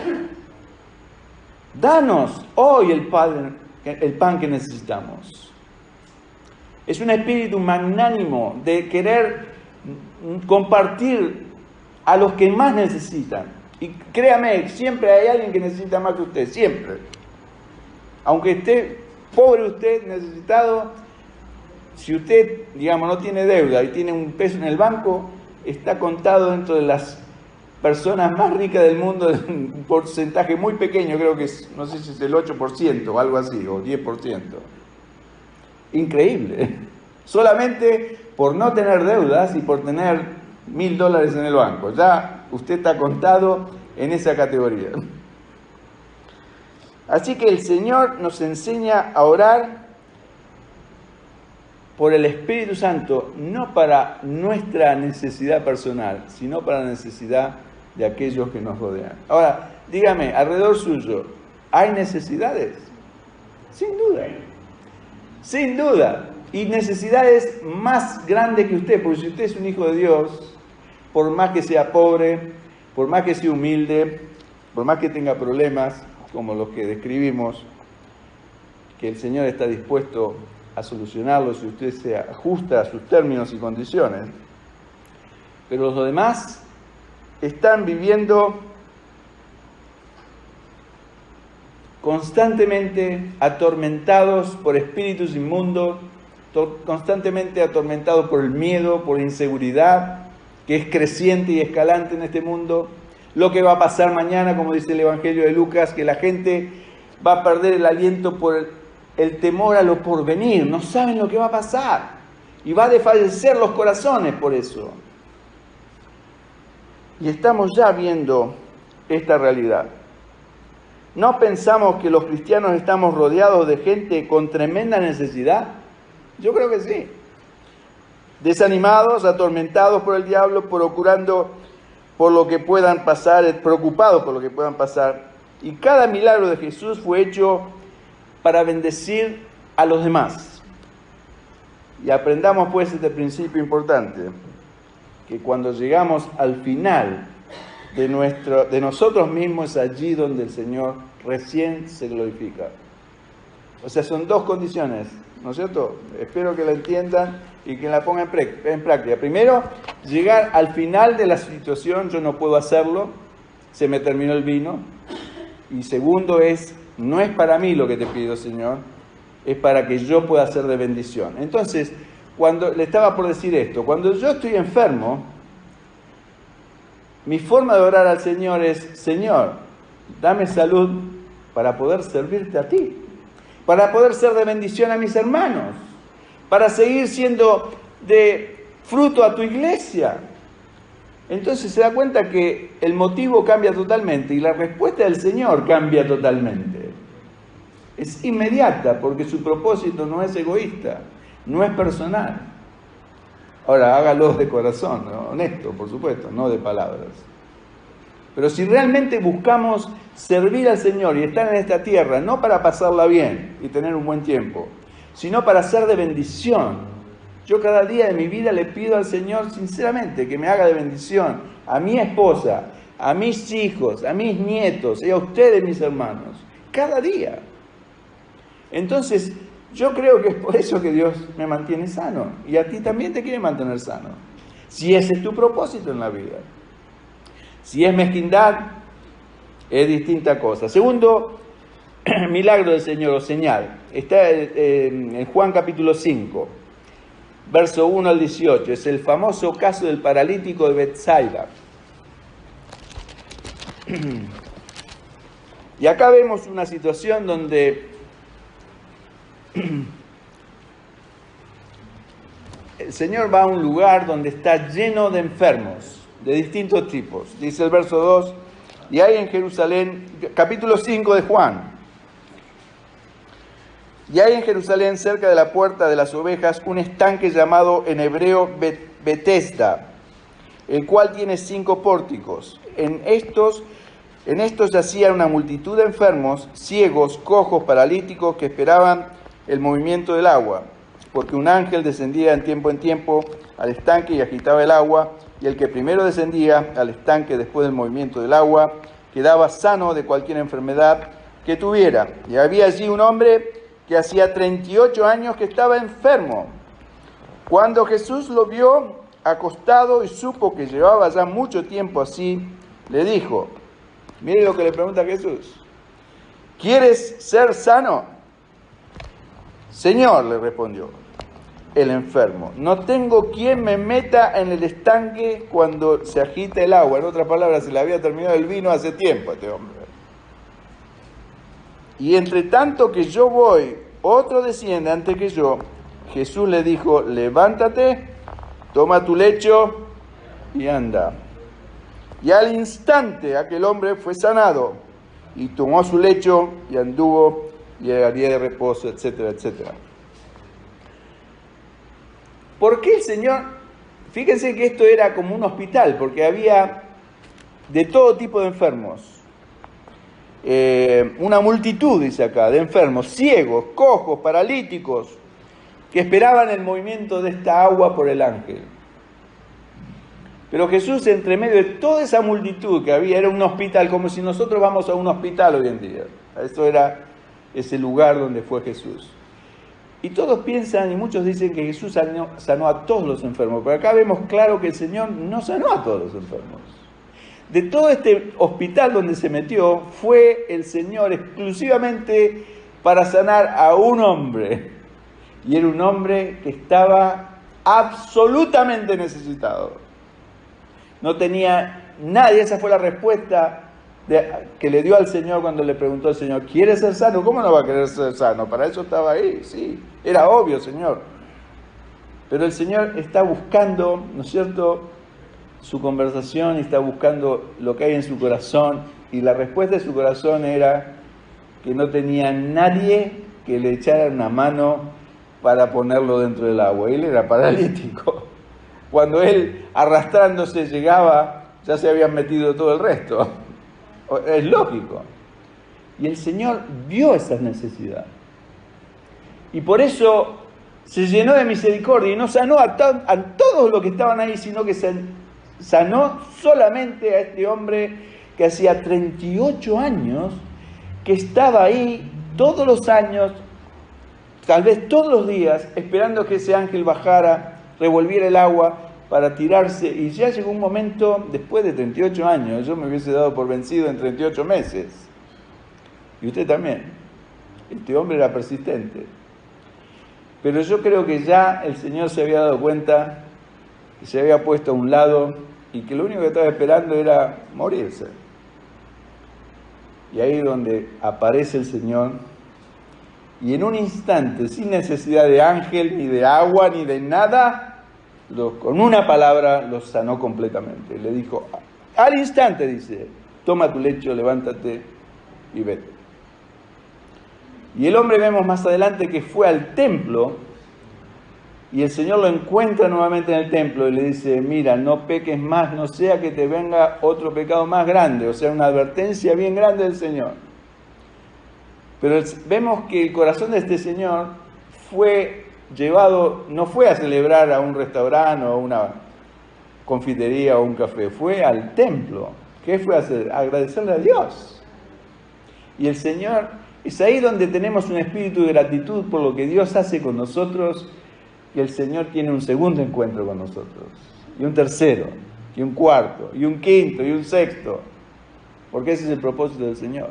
Danos hoy el pan que necesitamos. Es un espíritu magnánimo de querer compartir a los que más necesitan. Y créame, siempre hay alguien que necesita más que usted, siempre. Aunque esté pobre usted, necesitado, si usted, digamos, no tiene deuda y tiene un peso en el banco, está contado dentro de las personas más ricas del mundo, un porcentaje muy pequeño, creo que es, no sé si es el 8% o algo así, o 10%. Increíble. Solamente por no tener deudas y por tener $1,000 en el banco. Ya usted está contado en esa categoría. Así que el Señor nos enseña a orar por el Espíritu Santo, no para nuestra necesidad personal, sino para la necesidad de aquellos que nos rodean. Ahora, dígame, alrededor suyo, ¿hay necesidades? Sin duda. Sin duda. Y necesidades más grandes que usted, porque si usted es un hijo de Dios, por más que sea pobre, por más que sea humilde, por más que tenga problemas, como los que describimos, que el Señor está dispuesto a solucionarlos si usted se ajusta a sus términos y condiciones. Pero los demás están viviendo constantemente atormentados por espíritus inmundos, constantemente atormentados por el miedo, por la inseguridad, que es creciente y escalante en este mundo. Lo que va a pasar mañana, como dice el Evangelio de Lucas, que la gente va a perder el aliento por el temor a lo porvenir. No saben lo que va a pasar. Y va a desfallecer los corazones por eso. Y estamos ya viendo esta realidad. ¿No pensamos que los cristianos estamos rodeados de gente con tremenda necesidad? Yo creo que sí. Desanimados, atormentados por el diablo, procurando por lo que puedan pasar, preocupados por lo que puedan pasar. Y cada milagro de Jesús fue hecho para bendecir a los demás. Y aprendamos pues este principio importante, que cuando llegamos al final de nosotros mismos es allí donde el Señor recién se glorifica. O sea, son dos condiciones, ¿no es cierto? Espero que la entiendan y que la pongan en práctica. Primero, llegar al final de la situación, yo no puedo hacerlo, se me terminó el vino. Y segundo no es para mí lo que te pido, Señor, es para que yo pueda ser de bendición. Entonces, cuando le estaba por decir esto, cuando yo estoy enfermo, mi forma de orar al Señor es, Señor, dame salud para poder servirte a ti, para poder ser de bendición a mis hermanos, para seguir siendo de fruto a tu iglesia. Entonces se da cuenta que el motivo cambia totalmente y la respuesta del Señor cambia totalmente. Es inmediata porque su propósito no es egoísta, no es personal. Ahora, hágalo de corazón, ¿no? Honesto, por supuesto, no de palabras. Pero si realmente buscamos servir al Señor y estar en esta tierra, no para pasarla bien y tener un buen tiempo, sino para ser de bendición. Yo cada día de mi vida le pido al Señor sinceramente que me haga de bendición a mi esposa, a mis hijos, a mis nietos y a ustedes, mis hermanos, cada día. Entonces, yo creo que es por eso que Dios me mantiene sano y a ti también te quiere mantener sano, si ese es tu propósito en la vida. Si es mezquindad, es distinta cosa. Segundo milagro del Señor o señal, está en Juan capítulo 5, verso 1 al 18, es el famoso caso del paralítico de Betsaida. Y acá vemos una situación donde el Señor va a un lugar donde está lleno de enfermos, de distintos tipos. Dice el verso 2, y hay en Jerusalén, capítulo 5 de Juan, y hay en Jerusalén, cerca de la puerta de las ovejas, un estanque llamado en hebreo Betesda, el cual tiene 5 pórticos. En estos yacía una multitud de enfermos, ciegos, cojos, paralíticos, que esperaban el movimiento del agua, porque un ángel descendía en tiempo al estanque y agitaba el agua, y el que primero descendía al estanque después del movimiento del agua, quedaba sano de cualquier enfermedad que tuviera. Y había allí un hombre que hacía 38 años que estaba enfermo. Cuando Jesús lo vio acostado y supo que llevaba ya mucho tiempo así, le dijo, mire lo que le pregunta Jesús, ¿quieres ser sano? Señor, le respondió el enfermo, no tengo quien me meta en el estanque cuando se agita el agua. En otras palabras, se le había terminado el vino hace tiempo a este hombre. Y entre tanto que yo voy, otro desciende antes que yo. Jesús le dijo, levántate, toma tu lecho y anda. Y al instante aquel hombre fue sanado y tomó su lecho y anduvo y haría de reposo, etcétera, etcétera. ¿Por qué el Señor? Fíjense que esto era como un hospital, porque había de todo tipo de enfermos. Una multitud, dice acá, de enfermos, ciegos, cojos, paralíticos, que esperaban el movimiento de esta agua por el ángel. Pero Jesús, entre medio de toda esa multitud que había, era un hospital, como si nosotros vamos a un hospital hoy en día. Eso era ese lugar donde fue Jesús. Y todos piensan, y muchos dicen que Jesús sanó a todos los enfermos, pero acá vemos claro que el Señor no sanó a todos los enfermos. De todo este hospital donde se metió, fue el Señor exclusivamente para sanar a un hombre. Y era un hombre que estaba absolutamente necesitado. No tenía nadie, esa fue la respuesta que le dio al Señor cuando le preguntó al Señor, ¿quieres ser sano? ¿Cómo no va a querer ser sano? Para eso estaba ahí, sí, era obvio, Señor. Pero el Señor está buscando, ¿no es cierto?, su conversación, y está buscando lo que hay en su corazón, y la respuesta de su corazón era que no tenía nadie que le echara una mano para ponerlo dentro del agua. Él era paralítico. Cuando él arrastrándose llegaba, ya se habían metido todo el resto. Es lógico. Y el Señor vio esa necesidad. Y por eso se llenó de misericordia y no sanó a todos los que estaban ahí, sino que sanó solamente a este hombre que hacía 38 años, que estaba ahí todos los años, tal vez todos los días, esperando que ese ángel bajara, revolviera el agua para tirarse, y ya llegó un momento, después de 38 años, yo me hubiese dado por vencido en 38 meses, y usted también. Este hombre era persistente, pero yo creo que ya el Señor se había dado cuenta, que se había puesto a un lado, y que lo único que estaba esperando era morirse. Y ahí es donde aparece el Señor, y en un instante, sin necesidad de ángel, ni de agua, ni de nada, con una palabra los sanó completamente. Le dijo, al instante, dice, toma tu lecho, levántate y vete. Y el hombre, vemos más adelante, que fue al templo, y el Señor lo encuentra nuevamente en el templo y le dice, mira, no peques más, no sea que te venga otro pecado más grande. O sea, una advertencia bien grande del Señor. Pero vemos que el corazón de este señor fue llevado, no fue a celebrar a un restaurante o a una confitería o un café, fue al templo. ¿Qué fue a hacer? Agradecerle a Dios. Y el Señor, es ahí donde tenemos un espíritu de gratitud por lo que Dios hace con nosotros, y el Señor tiene un segundo encuentro con nosotros, y un tercero, y un cuarto, y un quinto, y un sexto, porque ese es el propósito del Señor,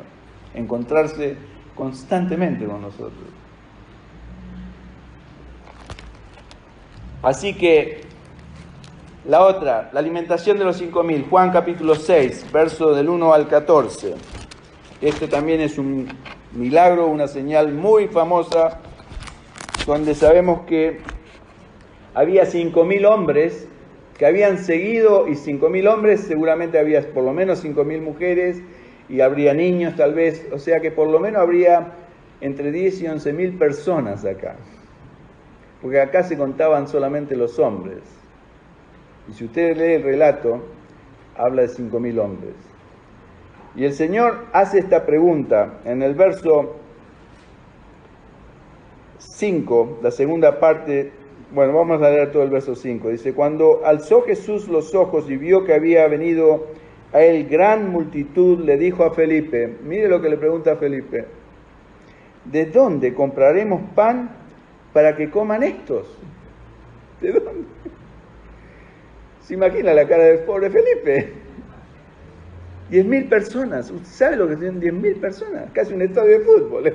encontrarse constantemente con nosotros. Así que, la alimentación de los 5.000, Juan capítulo 6, verso del 1 al 14. Este también es un milagro, una señal muy famosa, donde sabemos que había 5.000 hombres que habían seguido, y 5.000 hombres, seguramente había por lo menos 5.000 mujeres, y habría niños tal vez, o sea que por lo menos habría entre 10 y 11.000 personas acá, porque acá se contaban solamente los hombres. Y si usted lee el relato, habla de 5.000 hombres. Y el Señor hace esta pregunta en el verso 5, la segunda parte. Bueno, vamos a leer todo el verso 5. Dice, cuando alzó Jesús los ojos y vio que había venido a él gran multitud, le dijo a Felipe, mire lo que le pregunta a Felipe, ¿de dónde compraremos pan para que coman estos? ¿De dónde? ¿Se imagina la cara del pobre Felipe? 10.000 personas. ¿Usted sabe lo que son 10.000 personas? Casi un estadio de fútbol.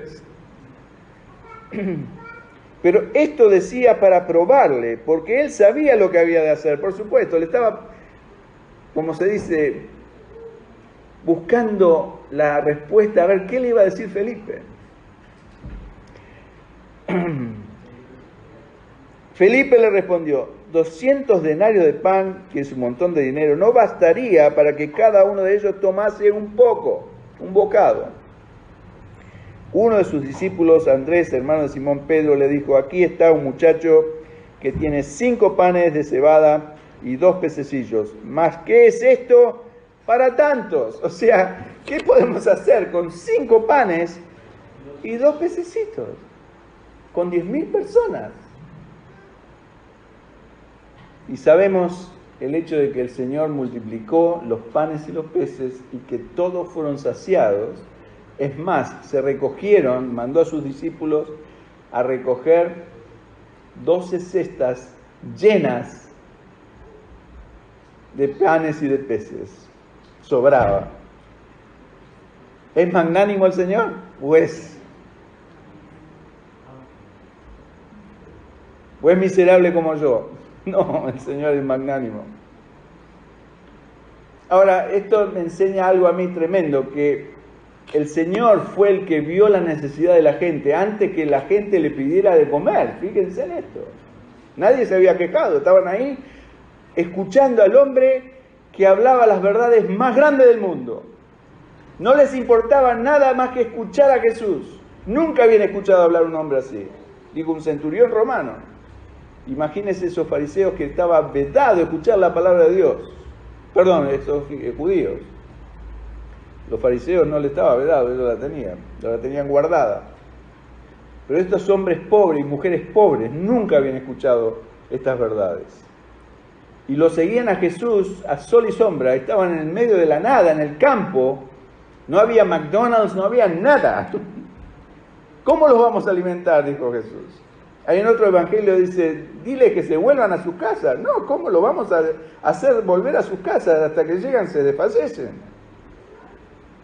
Pero esto decía para probarle, porque él sabía lo que había de hacer. Por supuesto, le estaba, como se dice, buscando la respuesta, a ver qué le iba a decir Felipe. Felipe le respondió, 200 denarios de pan, que es un montón de dinero, no bastaría para que cada uno de ellos tomase un poco, un bocado. Uno de sus discípulos, Andrés, hermano de Simón Pedro, le dijo, aquí está un muchacho que tiene 5 panes de cebada y 2 pececillos. ¿Mas qué es esto para tantos? O sea, ¿qué podemos hacer con 5 panes y 2 pececitos? Con 10.000 personas. Y sabemos el hecho de que el Señor multiplicó los panes y los peces y que todos fueron saciados. Es más, se recogieron, mandó a sus discípulos a recoger 12 cestas llenas de panes y de peces. Sobraba. ¿Es magnánimo el Señor? Pues es miserable como yo. No, el Señor es magnánimo. Ahora, esto me enseña algo a mí tremendo, que el Señor fue el que vio la necesidad de la gente antes que la gente le pidiera de comer. Fíjense en esto. Nadie se había quejado, estaban ahí escuchando al hombre que hablaba las verdades más grandes del mundo. No les importaba nada más que escuchar a Jesús. Nunca habían escuchado hablar un hombre así. Digo, un centurión romano. Imagínense esos fariseos que estaba vedado escuchar la palabra de Dios. Perdón, esos judíos. Los fariseos no le estaba vedado, ellos la tenían guardada. Pero estos hombres pobres y mujeres pobres nunca habían escuchado estas verdades. Y lo seguían a Jesús a sol y sombra, estaban en el medio de la nada, en el campo. No había McDonald's, no había nada. ¿Cómo los vamos a alimentar?, dijo Jesús. Hay en otro evangelio dice, dile que se vuelvan a sus casas. No, ¿cómo lo vamos a hacer volver a sus casas hasta que llegan, se desfallecen?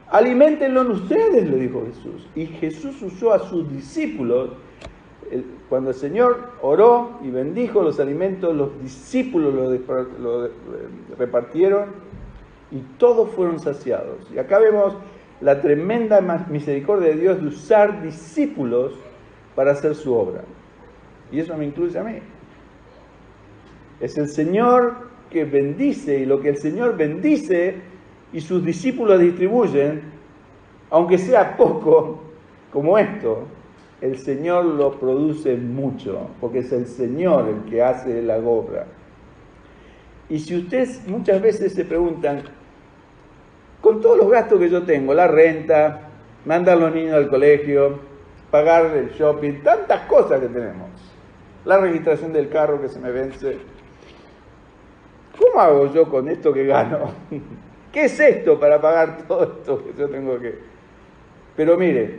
Aliméntenlo ustedes, le dijo Jesús. Y Jesús usó a sus discípulos. Cuando el Señor oró y bendijo los alimentos, los discípulos lo repartieron y todos fueron saciados. Y acá vemos la tremenda misericordia de Dios de usar discípulos para hacer su obra. Y eso me incluye a mí. Es el Señor que bendice, y lo que el Señor bendice y sus discípulos distribuyen, aunque sea poco, como esto, el Señor lo produce mucho, porque es el Señor el que hace la obra. Y si ustedes muchas veces se preguntan, con todos los gastos que yo tengo, la renta, mandar a los niños al colegio, pagar el shopping, tantas cosas que tenemos, la registración del carro que se me vence, ¿cómo hago yo con esto que gano? ¿Qué es esto para pagar todo esto que yo tengo que...? Pero mire,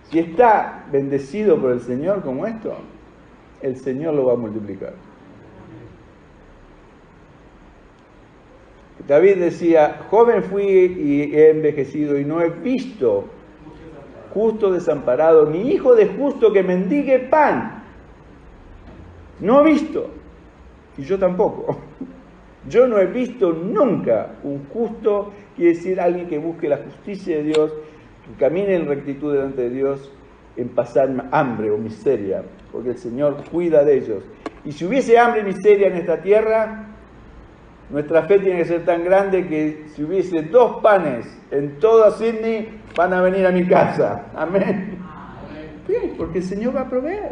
si está bendecido por el Señor como esto, el Señor lo va a multiplicar. David decía, joven fui y he envejecido y no he visto justo desamparado, ni hijo de justo que mendigue pan. No he visto, y yo tampoco. Yo no he visto nunca un justo, quiere decir alguien que busque la justicia de Dios, que camine en rectitud delante de Dios, en pasar hambre o miseria, porque el Señor cuida de ellos. Y si hubiese hambre y miseria en esta tierra, nuestra fe tiene que ser tan grande que si hubiese 2 panes en toda Sydney, van a venir a mi casa. Amén. Sí, porque el Señor va a proveer.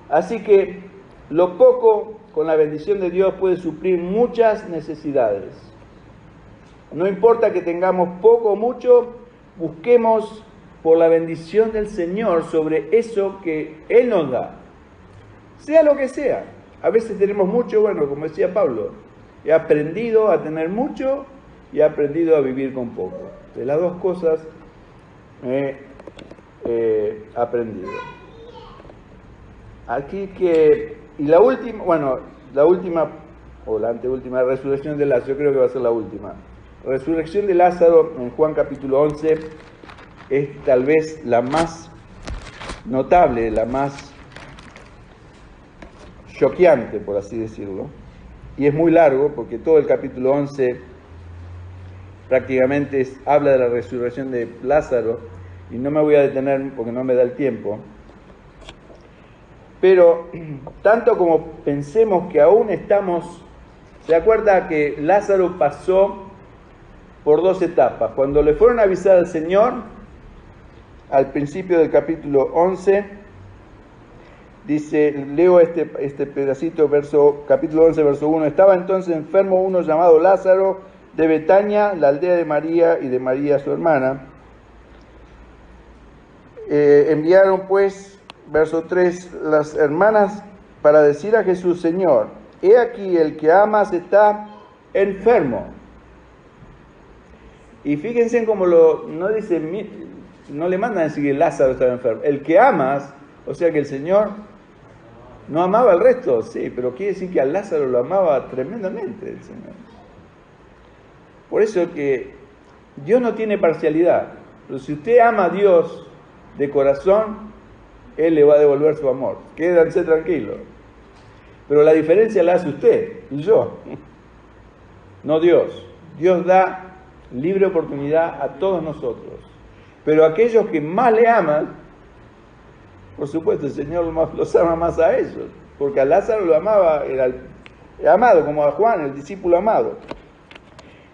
Así que lo poco, con la bendición de Dios, puede suplir muchas necesidades. No importa que tengamos poco o mucho, busquemos por la bendición del Señor sobre eso que Él nos da. Sea lo que sea. A veces tenemos mucho, bueno, como decía Pablo, he aprendido a tener mucho y he aprendido a vivir con poco. De las 2 cosas he aprendido. Aquí y la última, o la anteúltima, resurrección de Lázaro, yo creo que va a ser la última. La resurrección de Lázaro en Juan capítulo 11 es tal vez la más notable, la más choqueante, por así decirlo. Y es muy largo porque todo el capítulo 11 prácticamente habla de la resurrección de Lázaro y no me voy a detener porque no me da el tiempo. Pero tanto como pensemos que aún estamos, ¿se acuerda que Lázaro pasó por 2 etapas? Cuando le fueron a avisar al Señor, al principio del capítulo 11, dice, leo este pedacito, capítulo 11, verso 1, estaba entonces enfermo uno llamado Lázaro de Betania, la aldea de María y de María su hermana. Enviaron pues, verso 3, las hermanas para decir a Jesús, Señor, he aquí el que amas está enfermo. Y fíjense en cómo no dice, no le mandan a decir que Lázaro estaba enfermo. El que amas, o sea que el Señor no amaba al resto, sí, pero quiere decir que a Lázaro lo amaba tremendamente el Señor. Por eso que Dios no tiene parcialidad. Pero si usted ama a Dios de corazón, Él le va a devolver su amor. Quédense tranquilos. Pero la diferencia la hace usted y yo, no Dios. Dios da libre oportunidad a todos nosotros. Pero aquellos que más le aman, por supuesto, el Señor los ama más a ellos. Porque a Lázaro lo amaba, era amado, como a Juan, el discípulo amado.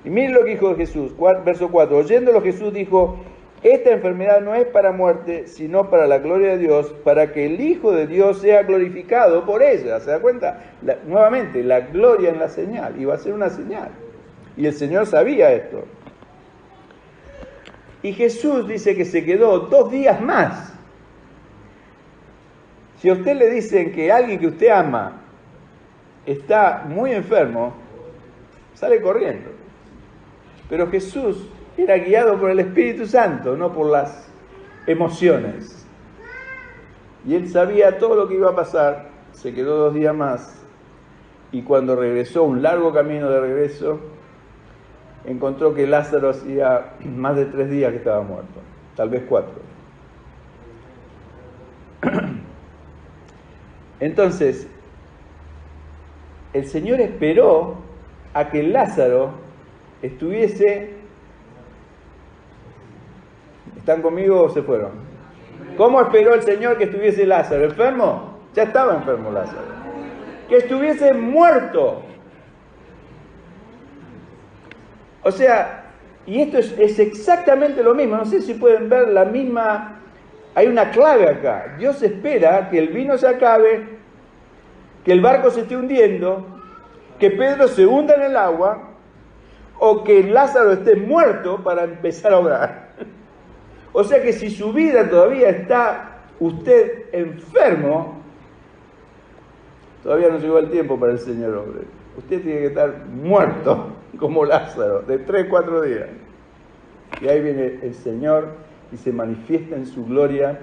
Y miren lo que dijo Jesús, verso 4. Oyéndolo Jesús dijo, esta enfermedad no es para muerte, sino para la gloria de Dios, para que el Hijo de Dios sea glorificado por ella. ¿Se da cuenta? Nuevamente, la gloria en la señal. Iba a ser una señal. Y el Señor sabía esto. Y Jesús dice que se quedó 2 días más. Si a usted le dicen que alguien que usted ama está muy enfermo, sale corriendo. Pero Jesús era guiado por el Espíritu Santo, no por las emociones. Y él sabía todo lo que iba a pasar, se quedó 2 días más, y cuando regresó, un largo camino de regreso, encontró que Lázaro hacía más de 3 días que estaba muerto, tal vez 4. Entonces, el Señor esperó a que Lázaro estuviese... ¿Están conmigo o se fueron? ¿Cómo esperó el Señor que estuviese Lázaro? ¿Enfermo? Ya estaba enfermo Lázaro. Que estuviese muerto. O sea, y esto es exactamente lo mismo. No sé si pueden ver la misma... Hay una clave acá. Dios espera que el vino se acabe, que el barco se esté hundiendo, que Pedro se hunda en el agua, o que Lázaro esté muerto para empezar a orar. O sea que si su vida todavía está usted enfermo, todavía no llegó el tiempo para el Señor, hombre. Usted tiene que estar muerto como Lázaro, de 3-4 días. Y ahí viene el Señor y se manifiesta en su gloria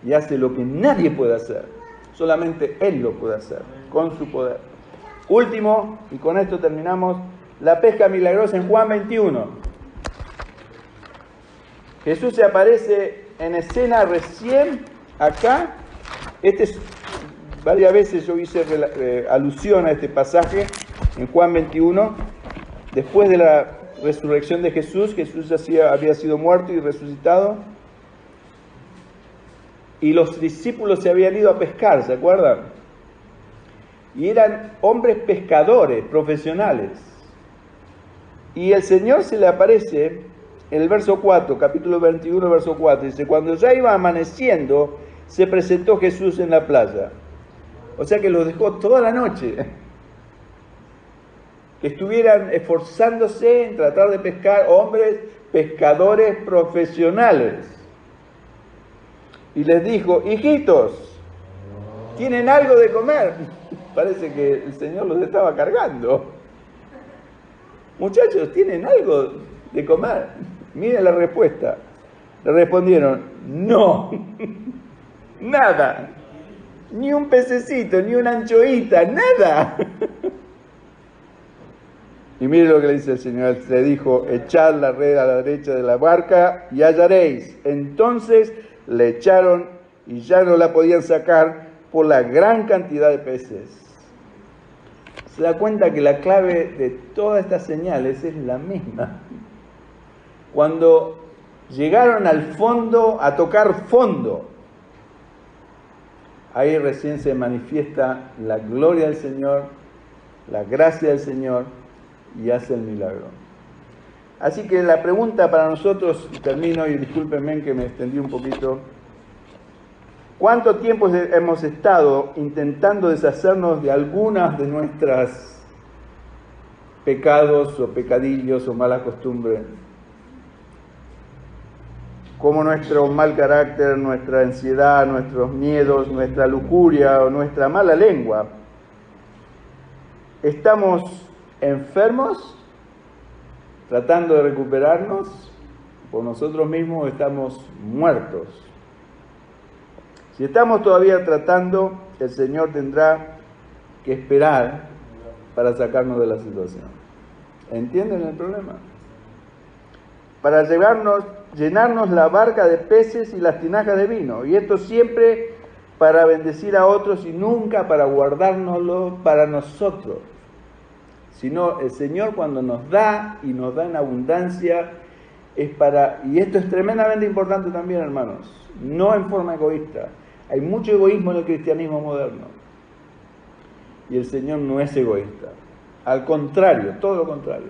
y hace lo que nadie puede hacer. Solamente Él lo puede hacer, con su poder. Último, y con esto terminamos, la pesca milagrosa en Juan 21. Jesús se aparece en escena recién acá. Varias veces yo hice alusión a este pasaje en Juan 21. Después de la resurrección de Jesús, Jesús había sido muerto y resucitado. y los discípulos se habían ido a pescar, ¿se acuerdan? Y eran hombres pescadores profesionales. Y el Señor se le aparece en el verso 4, capítulo 21, verso 4, dice: cuando ya iba amaneciendo, se presentó Jesús en la playa. O sea que los dejó toda la noche, que estuvieran esforzándose en tratar de pescar, hombres pescadores profesionales. Y les dijo: hijitos, ¿tienen algo de comer? Parece que el Señor los estaba cargando. Muchachos, ¿tienen algo de comer? Miren la respuesta. Le respondieron: no, nada, ni un pececito, ni una anchoita, nada. Y mire lo que le dice el Señor. Le dijo: echad la red a la derecha de la barca y hallaréis. Entonces le echaron y ya no la podían sacar por la gran cantidad de peces. Se da cuenta que la clave de todas estas señales es la misma. Cuando llegaron al fondo, a tocar fondo, ahí recién se manifiesta la gloria del Señor, la gracia del Señor, y hace el milagro. Así que la pregunta para nosotros, y termino, y discúlpenme que me extendí un poquito: ¿cuánto tiempo hemos estado intentando deshacernos de algunas de nuestras pecados o pecadillos o malas costumbres? Como nuestro mal carácter, nuestra ansiedad, nuestros miedos, nuestra lujuria o nuestra mala lengua. ¿Estamos enfermos tratando de recuperarnos por nosotros mismos, o estamos muertos? Si estamos todavía tratando, el Señor tendrá que esperar para sacarnos de la situación. ¿Entienden el problema? Para llenarnos la barca de peces y las tinajas de vino. Y esto siempre para bendecir a otros y nunca para guardárnoslo para nosotros. Sino el Señor, cuando nos da y nos da en abundancia, es para, y esto es tremendamente importante también, hermanos, no en forma egoísta. Hay mucho egoísmo en el cristianismo moderno. Y el Señor no es egoísta. Al contrario, todo lo contrario.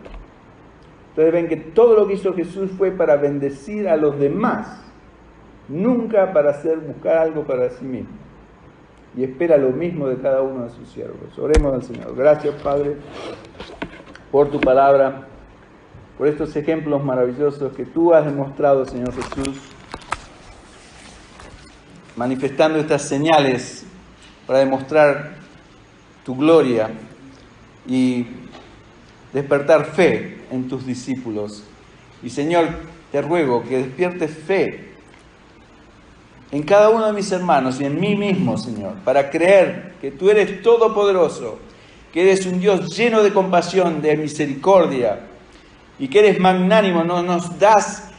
Ustedes ven que todo lo que hizo Jesús fue para bendecir a los demás, nunca para buscar algo para sí mismo. Y espera lo mismo de cada uno de sus siervos. Oremos al Señor. Gracias, Padre, por tu palabra, por estos ejemplos maravillosos que tú has demostrado, Señor Jesús, manifestando estas señales para demostrar tu gloria y despertar fe en tus discípulos. Y Señor, te ruego que despiertes fe en cada uno de mis hermanos y en mí mismo, Señor, para creer que tú eres todopoderoso, que eres un Dios lleno de compasión, de misericordia, y que eres magnánimo. No nos das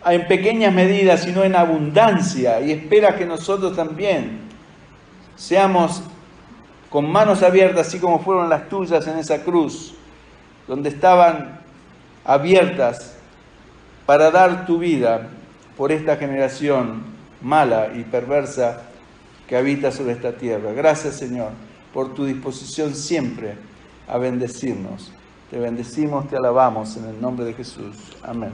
en pequeñas medidas, sino en abundancia, y esperas que nosotros también seamos con manos abiertas, así como fueron las tuyas en esa cruz, donde estaban abiertas para dar tu vida por esta generación mala y perversa que habita sobre esta tierra. Gracias, Señor, por tu disposición siempre a bendecirnos. Te bendecimos, te alabamos en el nombre de Jesús. Amén.